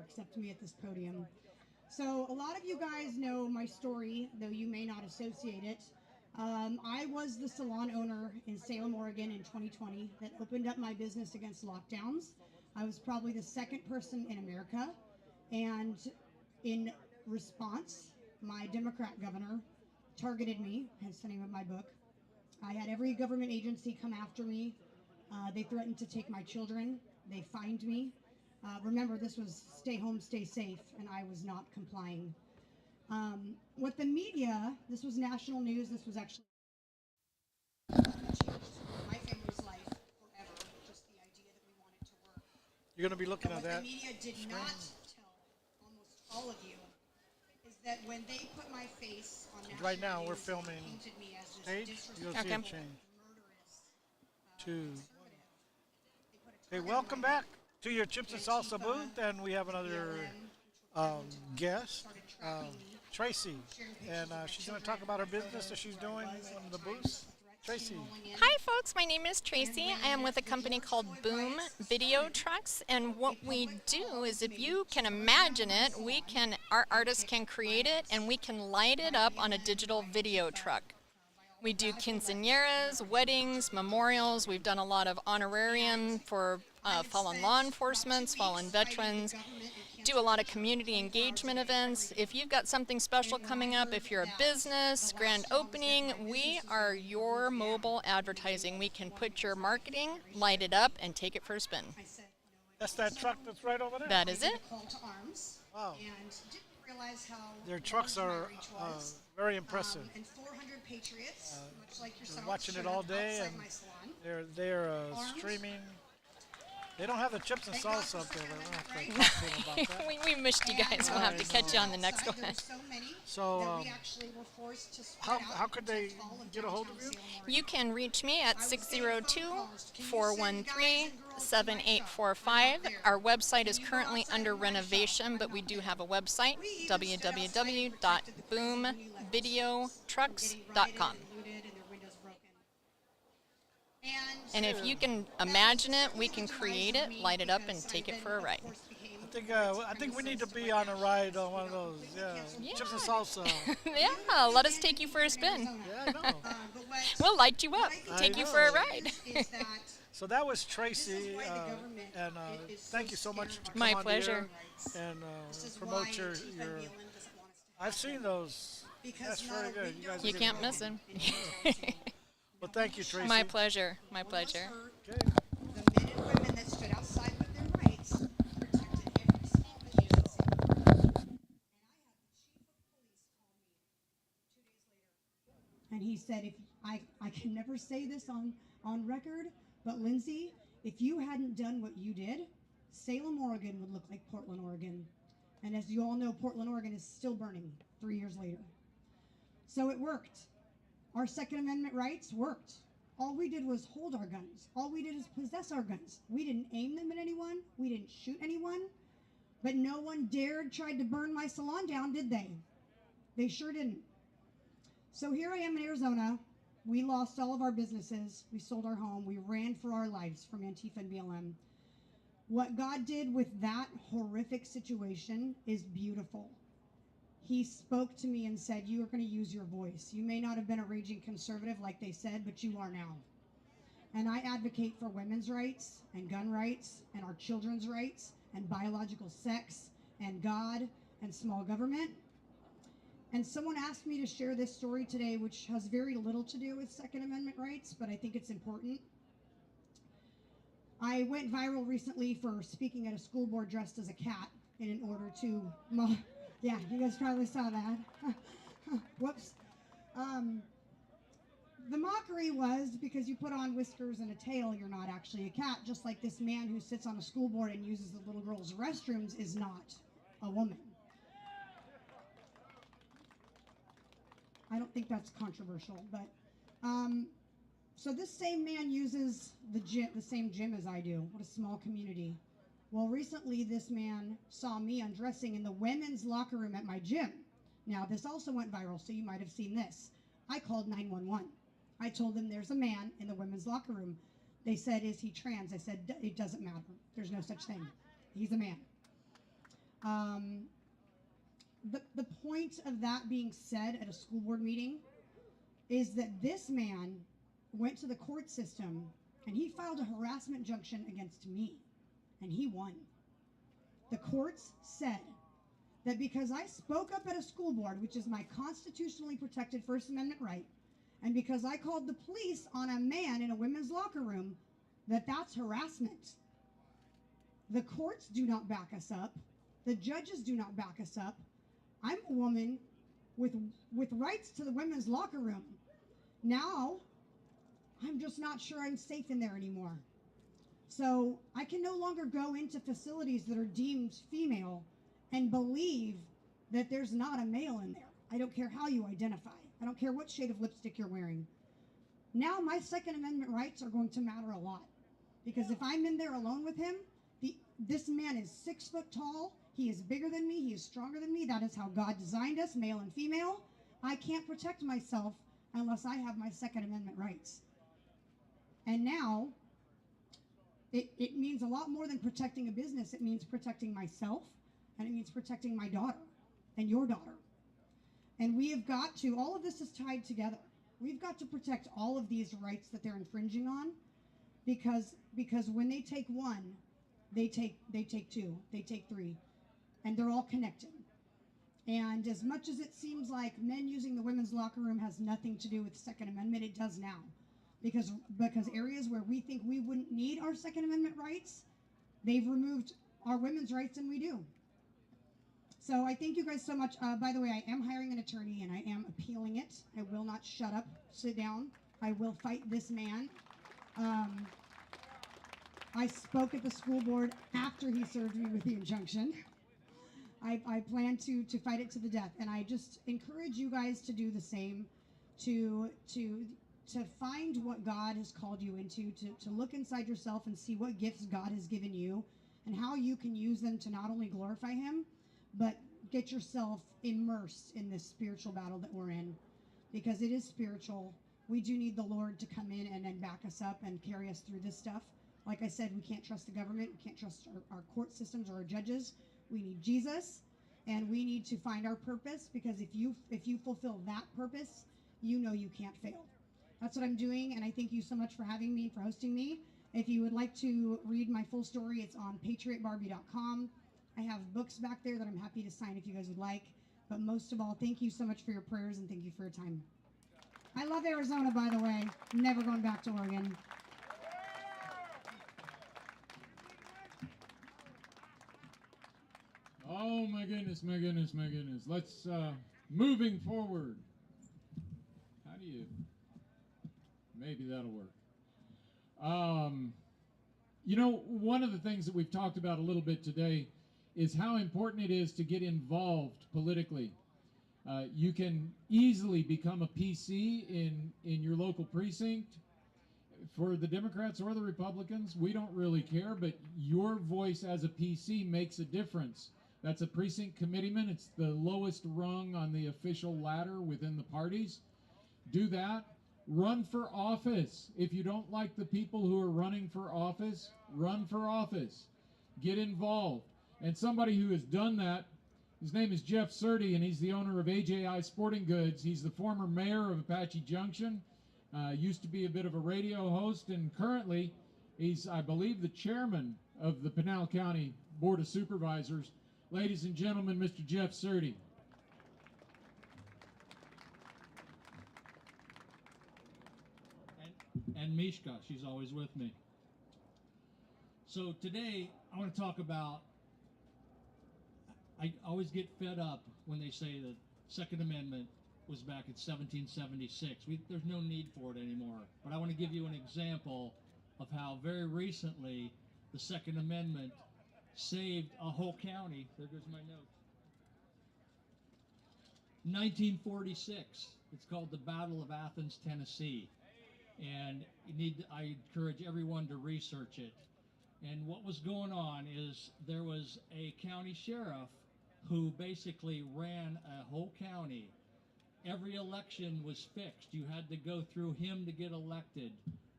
accept me at this podium. So a lot of you guys know my story, though you may not associate it. I was the salon owner in Salem, Oregon in 2020 that opened up my business against lockdowns. I was probably the second person in America. And in response, my Democrat governor targeted me, hence the name of my book. I had every government agency come after me. They threatened to take my children. They fined me. Remember, this was stay home, stay safe, and I was not complying. With the media, this was national news. This was actually my family's life forever. Just the idea that we wanted to work. You're going to be looking at that. What the media did not tell almost all of you is that when they put my face on national Right now, news, we're they filming painted me as this stage. You'll see disrespectful, it change. murderous, Two. They put a Hey, target welcome on my back to your Chips and Salsa booth, and we have another guest, Tracy, and she's going to talk about her business that she's doing on the booth. Tracy. Hi folks, my name is Tracy. I am with a company called Boom Video Trucks, and what we do is, if you can imagine it, our artists can create it and we can light it up on a digital video truck. We do quinceañeras, weddings, memorials. We've done a lot of honorarium for fallen law enforcement, fallen veterans. Do a lot of community engagement events. If you've got something special coming up, if you're a business, grand opening, we are your mobile advertising. We can put your marketing, light it up, and take it for a spin. That's that truck that's right over there? That is it. Wow. And didn't realize how Their trucks are very impressive. And 400 patriots, much like yourself, Watching it all day, and my salon. they're streaming. They don't have the chips and salsa up there. But I don't have to talk to them about that. we missed you guys. We'll have to catch you on the next one. So, how could they get a hold of you? You can reach me at 602-413-7845. Our website is currently under renovation, but we do have a website, www.boomvideotrucks.com. And if you can imagine it, we can create it, light it up, and take it for a ride. I think we need to be on a ride on one of those. Yeah. Chips and salsa. Yeah, let us take you for a spin. Yeah, I know. We'll light you up, take you for a ride. So that was Tracy, and thank you so much to come My on pleasure. the air and promote your. I've seen those. That's very good. You can't miss them. Well, thank you, Tracy. My pleasure. My pleasure. Okay. The men and women that stood outside with their rights protected every small agency. And I had the chief of police call me 2 days later. And he said, if I can never say this on record, but Lindsay, if you hadn't done what you did, Salem, Oregon would look like Portland, Oregon. And as you all know, Portland, Oregon is still burning 3 years later. So it worked. Our Second Amendment rights worked. All we did was hold our guns. All we did is possess our guns. We didn't aim them at anyone. We didn't shoot anyone. But no one tried to burn my salon down, did they? They sure didn't. So here I am in Arizona. We lost all of our businesses. We sold our home. We ran for our lives from Antifa and BLM. What God did with that horrific situation is beautiful. He spoke to me and said, you are going to use your voice. You may not have been a raging conservative like they said, but you are now. And I advocate for women's rights and gun rights and our children's rights and biological sex and God and small government. And someone asked me to share this story today, which has very little to do with Second Amendment rights, but I think it's important. I went viral recently for speaking at a school board dressed as a cat in order to, yeah, you guys probably saw that. Whoops. The mockery was because you put on whiskers and a tail, you're not actually a cat, just like this man who sits on a school board and uses the little girls' restrooms is not a woman. I don't think that's controversial, but so this same man uses the same gym as I do. What a small community. Well, recently this man saw me undressing in the women's locker room at my gym. Now, this also went viral, so you might have seen this. I called 911. I told them there's a man in the women's locker room. They said, is he trans? I said, it doesn't matter. There's no such thing. He's a man. The point of that being said at a school board meeting is that this man went to the court system and he filed a harassment injunction against me, and he won. The courts said that because I spoke up at a school board, which is my constitutionally protected First Amendment right, and because I called the police on a man in a women's locker room, that's harassment. The courts do not back us up. The judges do not back us up. I'm a woman with rights to the women's locker room. Now, I'm just not sure I'm safe in there anymore. So I can no longer go into facilities that are deemed female and believe that there's not a male in there. I don't care how you identify. I don't care what shade of lipstick you're wearing. Now my Second Amendment rights are going to matter a lot. Because if I'm in there alone with him, this man is 6 foot tall. He is bigger than me. He is stronger than me. That is how God designed us, male and female. I can't protect myself unless I have my Second Amendment rights. And now, it means a lot more than protecting a business. It means protecting myself, and it means protecting my daughter and your daughter. And we have got to, all of this is tied together. We've got to protect all of these rights that they're infringing on, because when they take one, they take two, they take three, and they're all connected. And as much as it seems like men using the women's locker room has nothing to do with the Second Amendment, it does now. Because areas where we think we wouldn't need our Second Amendment rights, they've removed our women's rights, and we do. So I thank you guys so much. By the way, I am hiring an attorney, and I am appealing it. I will not shut up, sit down. I will fight this man. I spoke at the school board after he served me with the injunction. I plan to fight it to the death, and I just encourage you guys to do the same, to find what God has called you into, to look inside yourself and see what gifts God has given you and how you can use them to not only glorify Him, but get yourself immersed in this spiritual battle that we're in, because it is spiritual. We do need the Lord to come in and then back us up and carry us through this stuff. Like I said, we can't trust the government. We can't trust our court systems or our judges. We need Jesus, and we need to find our purpose, because if you fulfill that purpose, you know you can't fail. That's what I'm doing, and I thank you so much for having me, for hosting me. If you would like to read my full story, it's on patriotbarbie.com. I have books back there that I'm happy to sign if you guys would like. But most of all, thank you so much for your prayers, and thank you for your time. I love Arizona, by the way. Never going back to Oregon. Oh my goodness, my goodness, my goodness. Let's, moving forward. How do you. Maybe that'll work. One of the things that we've talked about a little bit today is how important it is to get involved politically. You can easily become a PC in your local precinct. For the Democrats or the Republicans, we don't really care, but your voice as a PC makes a difference. That's a precinct committeeman. It's the lowest rung on the official ladder within the parties. Do that. Run for office. If you don't like the people who are running for office, run for office. Get involved. And somebody who has done that, his name is Jeff Surdy, and he's the owner of AJI Sporting Goods. He's the former mayor of Apache Junction. Used to be a bit of a radio host, and currently he's, I believe, the chairman of the Pinal County Board of Supervisors. Ladies and gentlemen, Mr. Jeff Surdy. And Mishka, she's always with me. So today I want to talk about, I always get fed up when they say the Second Amendment was back in 1776. There's no need for it anymore. But I want to give you an example of how very recently the Second Amendment saved a whole county. There goes my note. 1946. It's called the Battle of Athens, Tennessee. And I encourage everyone to research it. And what was going on is there was a county sheriff who basically ran a whole county. Every election was fixed. You had to go through him to get elected.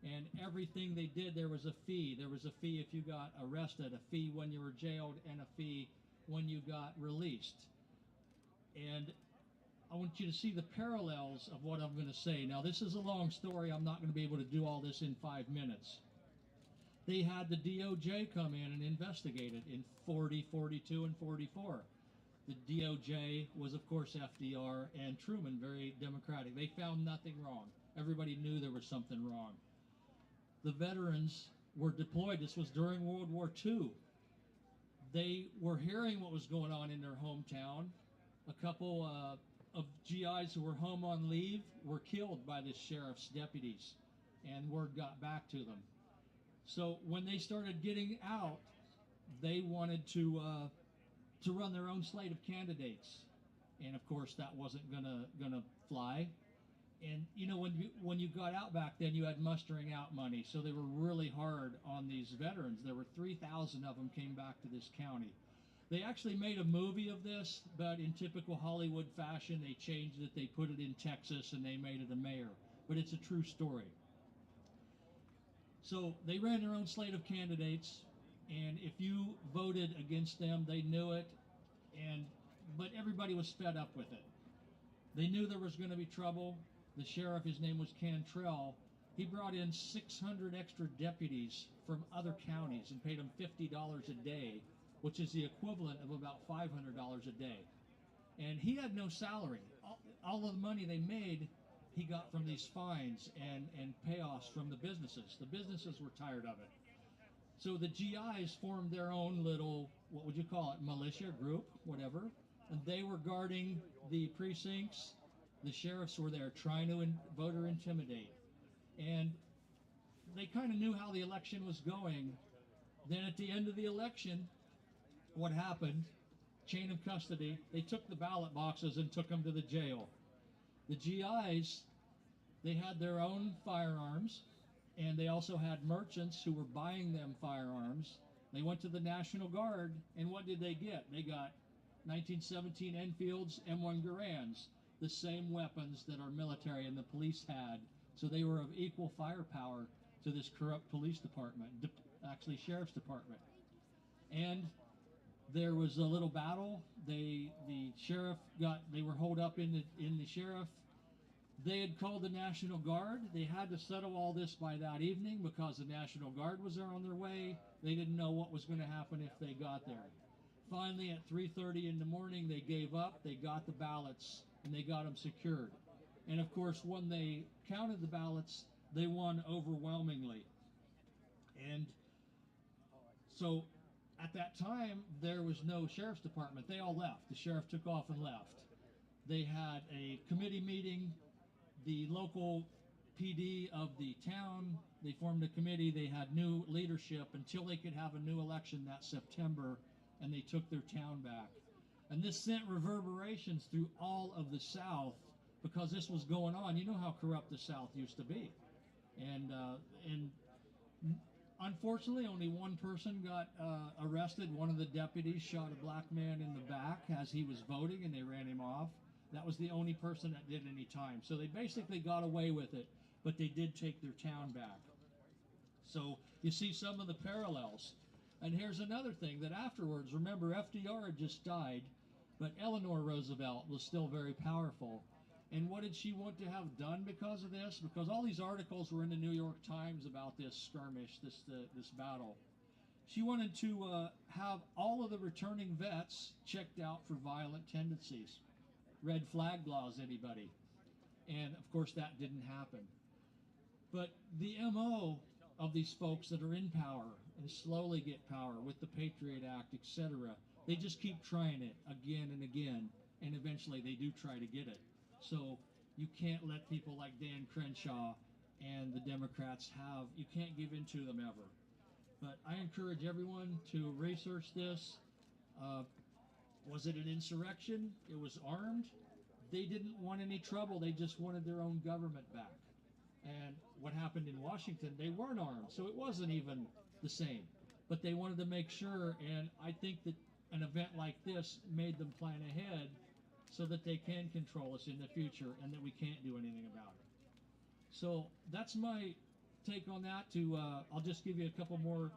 And everything they did, there was a fee. There was a fee if you got arrested, a fee when you were jailed, and a fee when you got released. And I want you to see the parallels of what I'm going to say. Now, this is a long story. I'm not going to be able to do all this in 5 minutes. They had the DOJ come in and investigate it in 40, 42, and 44. The DOJ was, of course, FDR and Truman, very democratic. They found nothing wrong. Everybody knew there was something wrong. The veterans were deployed. This was during World War II. They were hearing what was going on in their hometown. A couple of GIs who were home on leave were killed by the sheriff's deputies, and word got back to them. So when they started getting out, they wanted to run their own slate of candidates, and of course that wasn't gonna fly. And when you got out back then, you had mustering out money, so they were really hard on these veterans. There were 3,000 of them came back to this county. They actually made a movie of this, but in typical Hollywood fashion, they changed it. They put it in Texas, and they made it a mayor. But it's a true story. So they ran their own slate of candidates, and if you voted against them, they knew it. But everybody was fed up with it. They knew there was going to be trouble. The sheriff, his name was Cantrell, he brought in 600 extra deputies from other counties and paid them $50 a day, which is the equivalent of about $500 a day. And he had no salary. All of the money they made, he got from these fines and payoffs from the businesses. The businesses were tired of it. So the GIs formed their own little, what would you call it, militia group, whatever. And they were guarding the precincts. The sheriffs were there trying to voter intimidate. And they kind of knew how the election was going. Then at the end of the election, what happened, chain of custody, they took the ballot boxes and took them to the jail. The GIs, they had their own firearms, and they also had merchants who were buying them firearms. They went to the National Guard, and what did they get? They got 1917 Enfields, M1 Garands, the same weapons that our military and the police had. So they were of equal firepower to this corrupt police department, actually sheriff's department. And there was a little battle. The sheriff they were holed up in the sheriff. They had called the National Guard. They had to settle all this by that evening because the National Guard was there on their way. They didn't know what was going to happen if they got there. Finally, at 3:30 in the morning, they gave up. They got the ballots, and they got them secured. And of course, when they counted the ballots, they won overwhelmingly. And so at that time, there was no sheriff's department. They all left. The sheriff took off and left. They had a committee meeting. the local PD of the town, they formed a committee, they had new leadership until they could have a new election that September, and they took their town back. And this sent reverberations through all of the South because this was going on. You know how corrupt the South used to be. And unfortunately, only one person got arrested. One of the deputies shot a black man in the back as he was voting, and they ran him off. That was the only person that did any time. So they basically got away with it, but they did take their town back. So you see some of the parallels. And here's another thing that afterwards, remember FDR had just died, but Eleanor Roosevelt was still very powerful. And what did she want to have done because of this? Because all these articles were in the New York Times about this skirmish, this battle. She wanted to have all of the returning vets checked out for violent tendencies. Red flag laws, anybody? And of course that didn't happen. But the MO of these folks that are in power and slowly get power with the Patriot Act, etc., they just keep trying it again and again, and eventually they do try to get it. So you can't let people like Dan Crenshaw and the Democrats you can't give in to them ever. But I encourage everyone to research this. Was it an insurrection? It was armed. They didn't want any trouble. They just wanted their own government back. And what happened in Washington, they weren't armed, so it wasn't even the same. But they wanted to make sure, and I think that an event like this made them plan ahead so that they can control us in the future and that we can't do anything about it. So that's my take on that. I'll just give you a couple more.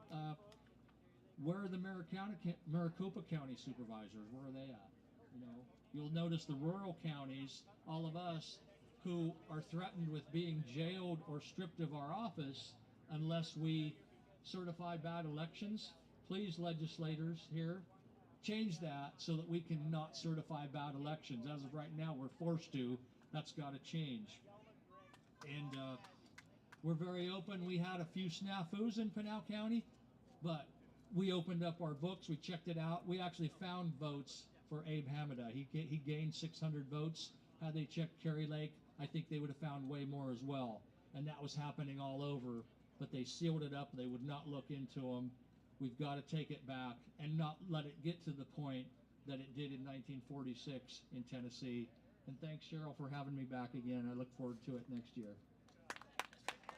Where are the Maricopa County supervisors? Where are they at? You know, you'll notice the rural counties, all of us who are threatened with being jailed or stripped of our office unless we certify bad elections. Please, legislators here, change that so that we can not certify bad elections. As of right now, we're forced to. That's got to change. And we're very open. We had a few snafus in Pinal County, but we opened up our books. We checked it out. We actually found votes for Abe Hamida. He gained 600 votes. Had they checked Kerry Lake, I think they would have found way more as well. And that was happening all over. But they sealed it up. They would not look into them. We've got to take it back and not let it get to the point that it did in 1946 in Tennessee. And thanks, Cheryl, for having me back again. I look forward to it next year.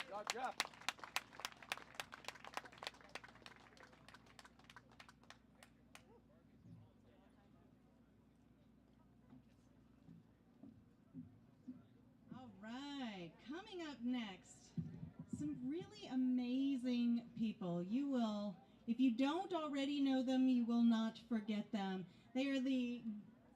Good job. All right, coming up next, some really amazing people. You will, if you don't already know them, you will not forget them. They are the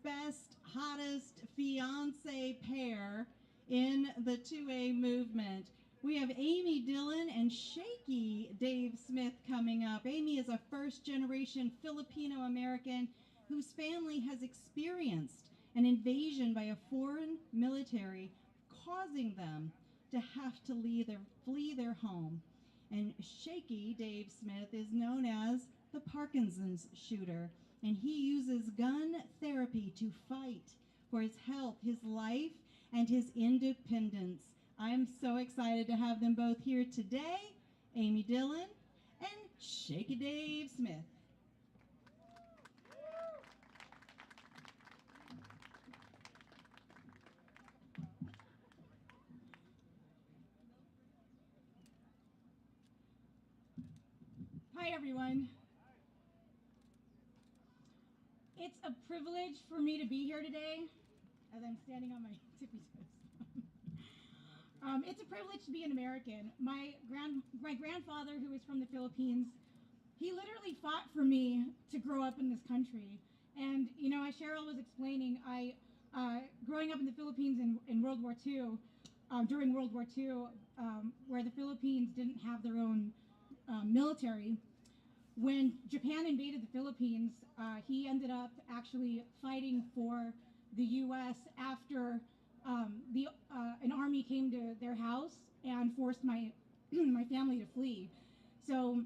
best, hottest fiance pair in the 2A movement. We have Amy Dillon and Shaky Dave Smith coming up. Amy is a first-generation Filipino-American whose family has experienced an invasion by a foreign military, causing them to have to flee their home. And Shaky Dave Smith is known as the Parkinson's shooter, and he uses gun therapy to fight for his health, his life, and his independence. I'm so excited to have them both here today, Amy Dillon and Shaky Dave Smith. Hi, everyone. It's a privilege for me to be here today, as I'm standing on my tippy toes. It's a privilege to be an American. My grandfather, who is from the Philippines, he literally fought for me to grow up in this country. And, you know, as Cheryl was explaining, growing up in the Philippines in World War II, during World War II, where the Philippines didn't have their own military, when Japan invaded the Philippines, he ended up actually fighting for the U.S. after an army came to their house and forced my my family to flee. So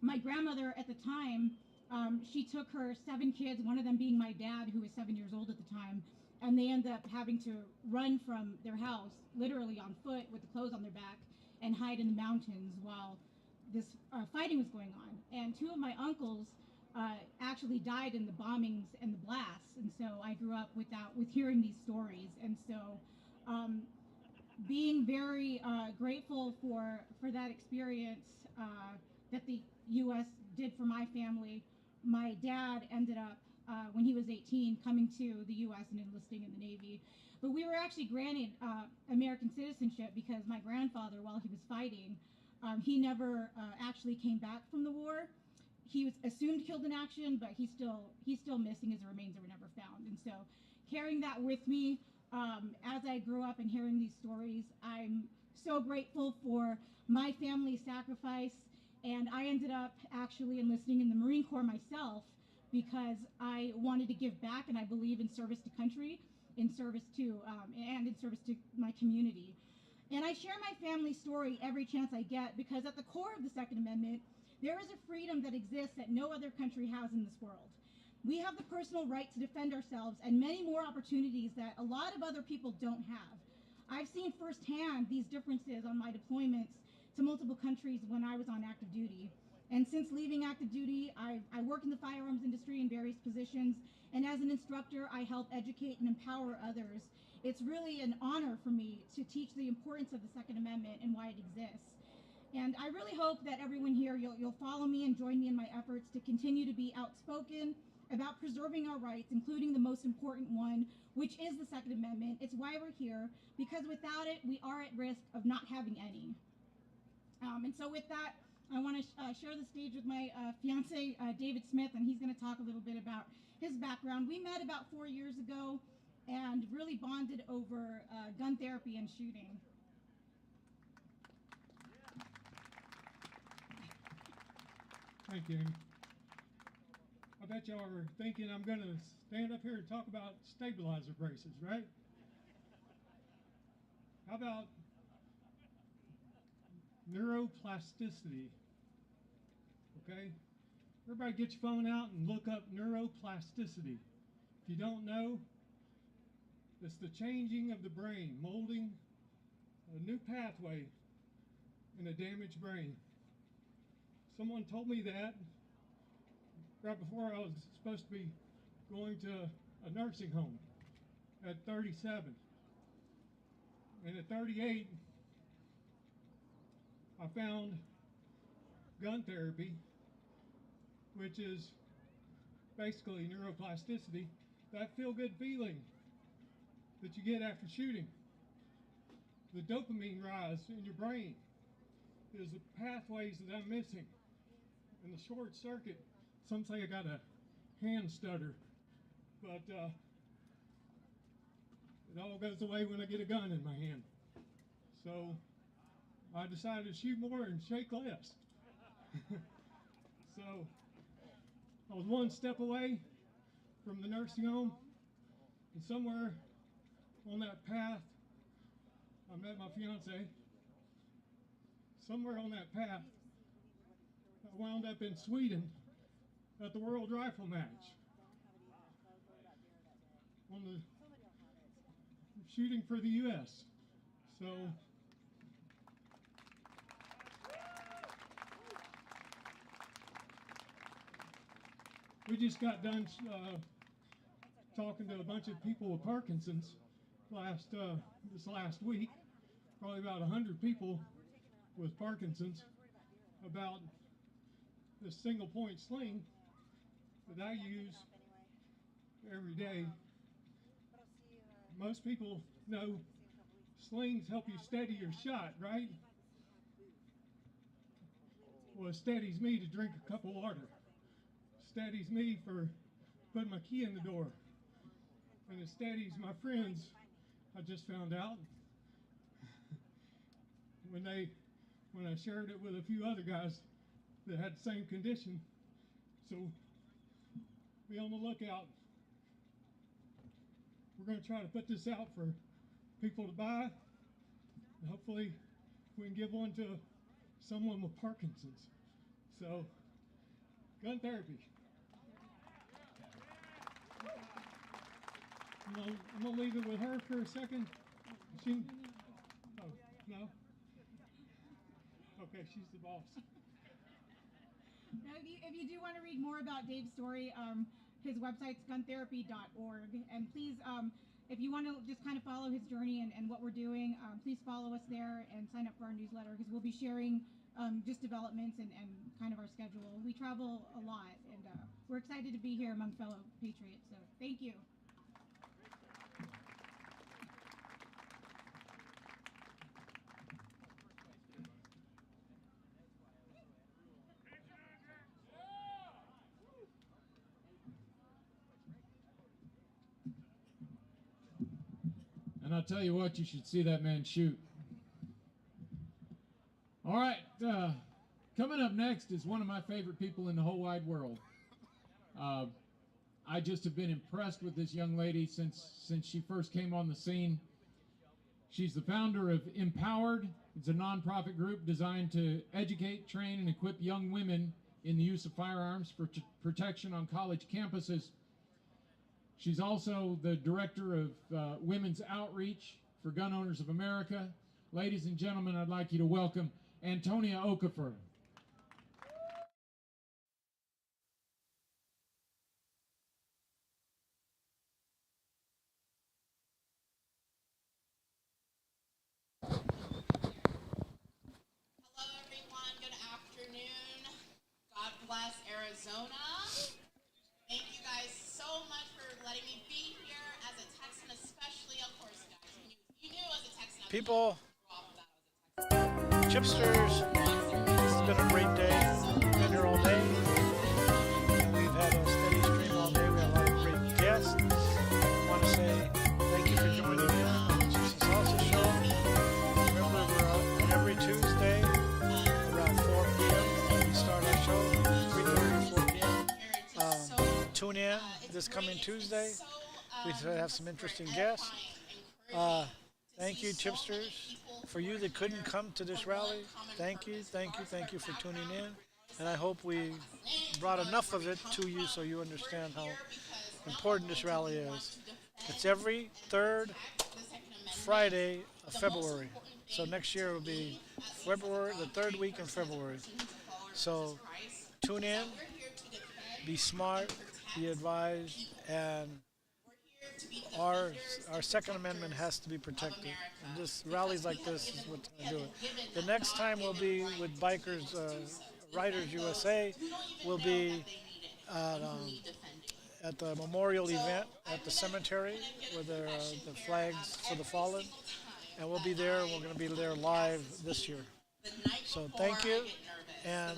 my grandmother at the time, she took her 7 kids, one of them being my dad, who was 7 years old at the time, and they end up having to run from their house, literally on foot with the clothes on their back, and hide in the mountains while this fighting was going on. And two of my uncles actually died in the bombings and the blasts, and so I grew up with hearing these stories. And so being very grateful for that experience that the U.S. did for my family. My dad ended up, when he was 18, coming to the U.S. and enlisting in the Navy. But we were actually granted American citizenship because my grandfather, while he was fighting, he never actually came back from the war. He was assumed killed in action, but he's still missing. His remains were never found. And so carrying that with me as I grew up and hearing these stories, I'm so grateful for my family's sacrifice. And I ended up actually enlisting in the Marine Corps myself because I wanted to give back, and I believe in service to country, in service to, and in service to my community. And I share my family story every chance I get because at the core of the Second Amendment, there is a freedom that exists that no other country has in this world. We have the personal right to defend ourselves and many more opportunities that a lot of other people don't have. I've seen firsthand these differences on my deployments to multiple countries when I was on active duty. And since leaving active duty, I work in the firearms industry in various positions, and as an instructor, I help educate and empower others. It's really an honor for me to teach the importance of the Second Amendment and why it exists. And I really hope that everyone here, you'll follow me and join me in my efforts to continue to be outspoken about preserving our rights, including the most important one, which is the Second Amendment. It's why we're here, because without it, we are at risk of not having any. And so with that, I want to share the stage with my fiance, David Smith, and he's going to talk a little bit about his background. We met about 4 years ago and really bonded over gun therapy and shooting. Thank you, Amy. I bet y'all are thinking I'm going to stand up here and talk about stabilizer braces, right? How about neuroplasticity? Okay? Everybody get your phone out and look up neuroplasticity. If you don't know, it's the changing of the brain, molding a new pathway in a damaged brain. Someone told me that right before I was supposed to be going to a nursing home at 37. And at 38, I found gun therapy, which is basically neuroplasticity, that feel-good feeling that you get after shooting. The dopamine rise in your brain is the pathways that I'm missing. And the short circuit, some say I got a hand stutter, but it all goes away when I get a gun in my hand. So I decided to shoot more and shake less. So I was one step away from the nursing home, and somewhere on that path, I met my fiance. Somewhere on that path, I wound up in Sweden at the World Rifle Match. On the shooting for the U.S. So we just got done talking to a bunch of people with Parkinson's this last week, probably about 100 people with Parkinson's, about this single point sling that I use every day. Most people know slings help you steady your shot, right? Well, it steadies me to drink a cup of water. Steadies me for putting my key in the door. And it steadies my friends, I just found out, when I shared it with a few other guys that had the same condition. So be on the lookout. We're going to try to put this out for people to buy. And hopefully we can give one to someone with Parkinson's. So, gun therapy. I'm gonna leave it with her for a second. She, oh, no? Okay, she's the boss. Now, if you do want to read more about Dave's story, his website's guntherapy.org. And please, if you want to just kind of follow his journey and what we're doing, please follow us there and sign up for our newsletter because we'll be sharing just developments and kind of our schedule. We travel a lot, and we're excited to be here among fellow patriots. So thank you. And I'll tell you what, you should see that man shoot. All right, coming up next is one of my favorite people in the whole wide world. I just have been impressed with this young lady since she first came on the scene. She's the founder of Empowered. It's a nonprofit group designed to educate, train, and equip young women in the use of firearms for protection on college campuses. She's also the director of Women's Outreach for Gun Owners of America. Ladies and gentlemen, I'd like you to welcome Antonia Okafor. Hello everyone, good afternoon. God bless Arizona. Thank you guys so much for letting me be here as a Texan, especially, of course, guys. You knew as a Texan. People, Chipsters, it's been a great day. We've been here all day. We've had a steady stream all day. We had a lot of great guests. I want to say thank you for joining in on the Gypsy Salsa Show. Remember, we're on every Tuesday around 4 p.m. We start our show 3:30 to 4 p.m. Tune in this coming Tuesday. We have some interesting guests. Thank you, Chipsters. For you that couldn't come to this rally, thank you for tuning in. And I hope we brought enough of it to you so you understand how important this rally is. It's every third Friday of February. So next year will be February, the third week in February. So tune in, be smart, be advised, and our Second Amendment has to be protected. And this rallies like this is what's going to do it. The next time we'll be with Bikers, Riders USA. We'll be at the memorial event at the cemetery with the flags for the fallen. And we'll be there. We're going to be there live this year. So thank you. And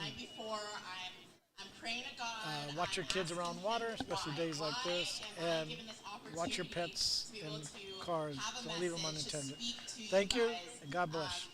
watch your kids around water, especially days like this. And watch your pets in cars. Don't leave them unattended. Thank you, and God bless.